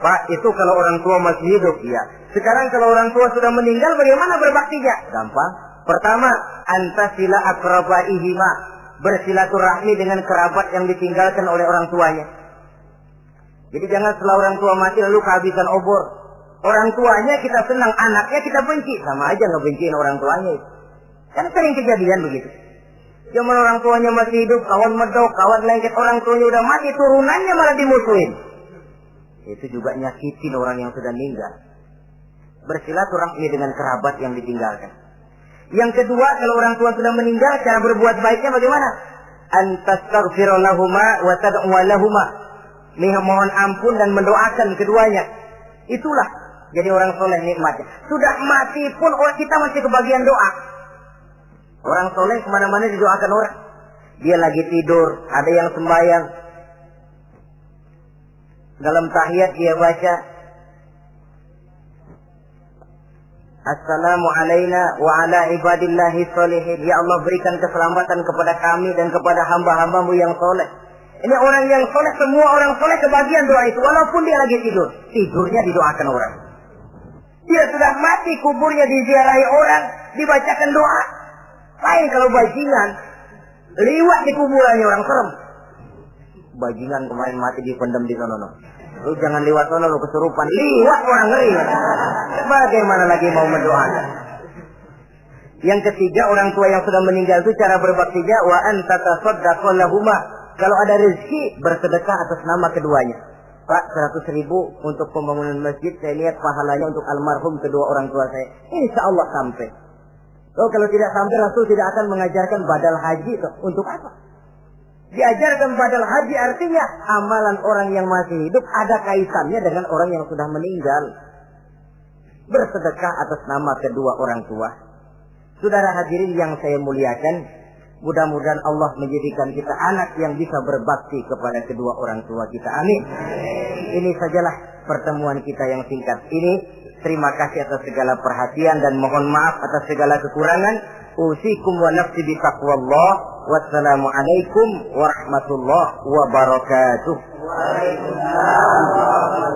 Pak, itu kalau orang tua masih hidup, ya. Sekarang kalau orang tua sudah meninggal, bagaimana berbaktinya? Gampang. Pertama, antasila akrabaihima, bersilaturahmi dengan kerabat yang ditinggalkan oleh orang tuanya. Jadi jangan setelah orang tua mati lalu kehabisan obor. Orang tuanya kita senang, anaknya kita benci. Sama aja ngebenciin orang tuanya. Kan sering kejadian begitu. Zaman orang tuanya masih hidup, kawan medok, kawan lengket, orang tuanya udah mati, turunannya malah dimusuhin. Itu juga nyakitin orang yang sudah meninggal. Bersilaturahmi dengan kerabat yang ditinggalkan. Yang kedua, kalau orang tua sudah meninggal, cara berbuat baiknya bagaimana? Antastaghfira lahuma wa tad'u lahuma. Mohon ampun dan mendoakan keduanya. Itulah jadi orang soleh nikmatnya. Sudah mati pun kita masih kebagian doa. Orang soleh kemana-mana didoakan orang. Dia lagi tidur, ada yang sembahyang. Dalam tahiyat dia baca, Assalamu alaina wa ala ibadillahi sholihin. Ya Allah, berikan keselamatan kepada kami dan kepada hamba-hambamu yang soleh. Ini orang yang soleh, semua orang soleh kebagian doa itu. Walaupun dia lagi tidur, tidurnya didoakan orang. Dia sudah mati, kuburnya diziarahi orang, dibacakan doa. Lain kalau bajingan, liwat di kuburannya orang, serem. Bajingan kemarin mati dipendam di sana. Lu jangan lewat sana, lu kesurupan. Liwat orang, ngeri. Bagaimana lagi mau mendoakan? Yang ketiga, orang tua yang sudah meninggal itu cara berbaktinya, wa anta tasaddaqu lahuma. Kalau ada rezeki, bersedekah atas nama keduanya. Pak, 100.000 untuk pembangunan masjid, saya lihat pahalanya untuk almarhum kedua orang tua saya. Insya Allah sampai. Oh, kalau tidak sampai, Rasul tidak akan mengajarkan badal haji. Untuk apa? Diajarkan badal haji artinya amalan orang yang masih hidup ada kaitannya dengan orang yang sudah meninggal. Bersedekah atas nama kedua orang tua. Saudara hadirin yang saya muliakan, mudah-mudahan Allah menjadikan kita anak yang bisa berbakti kepada kedua orang tua kita. Amin. Ini sajalah pertemuan kita yang singkat ini. Terima kasih atas segala perhatian dan mohon maaf atas segala kekurangan. Usikum wa nafsi bi taqwallah. Wassalamualaikum warahmatullahi wabarakatuh. Waalaikumsalam.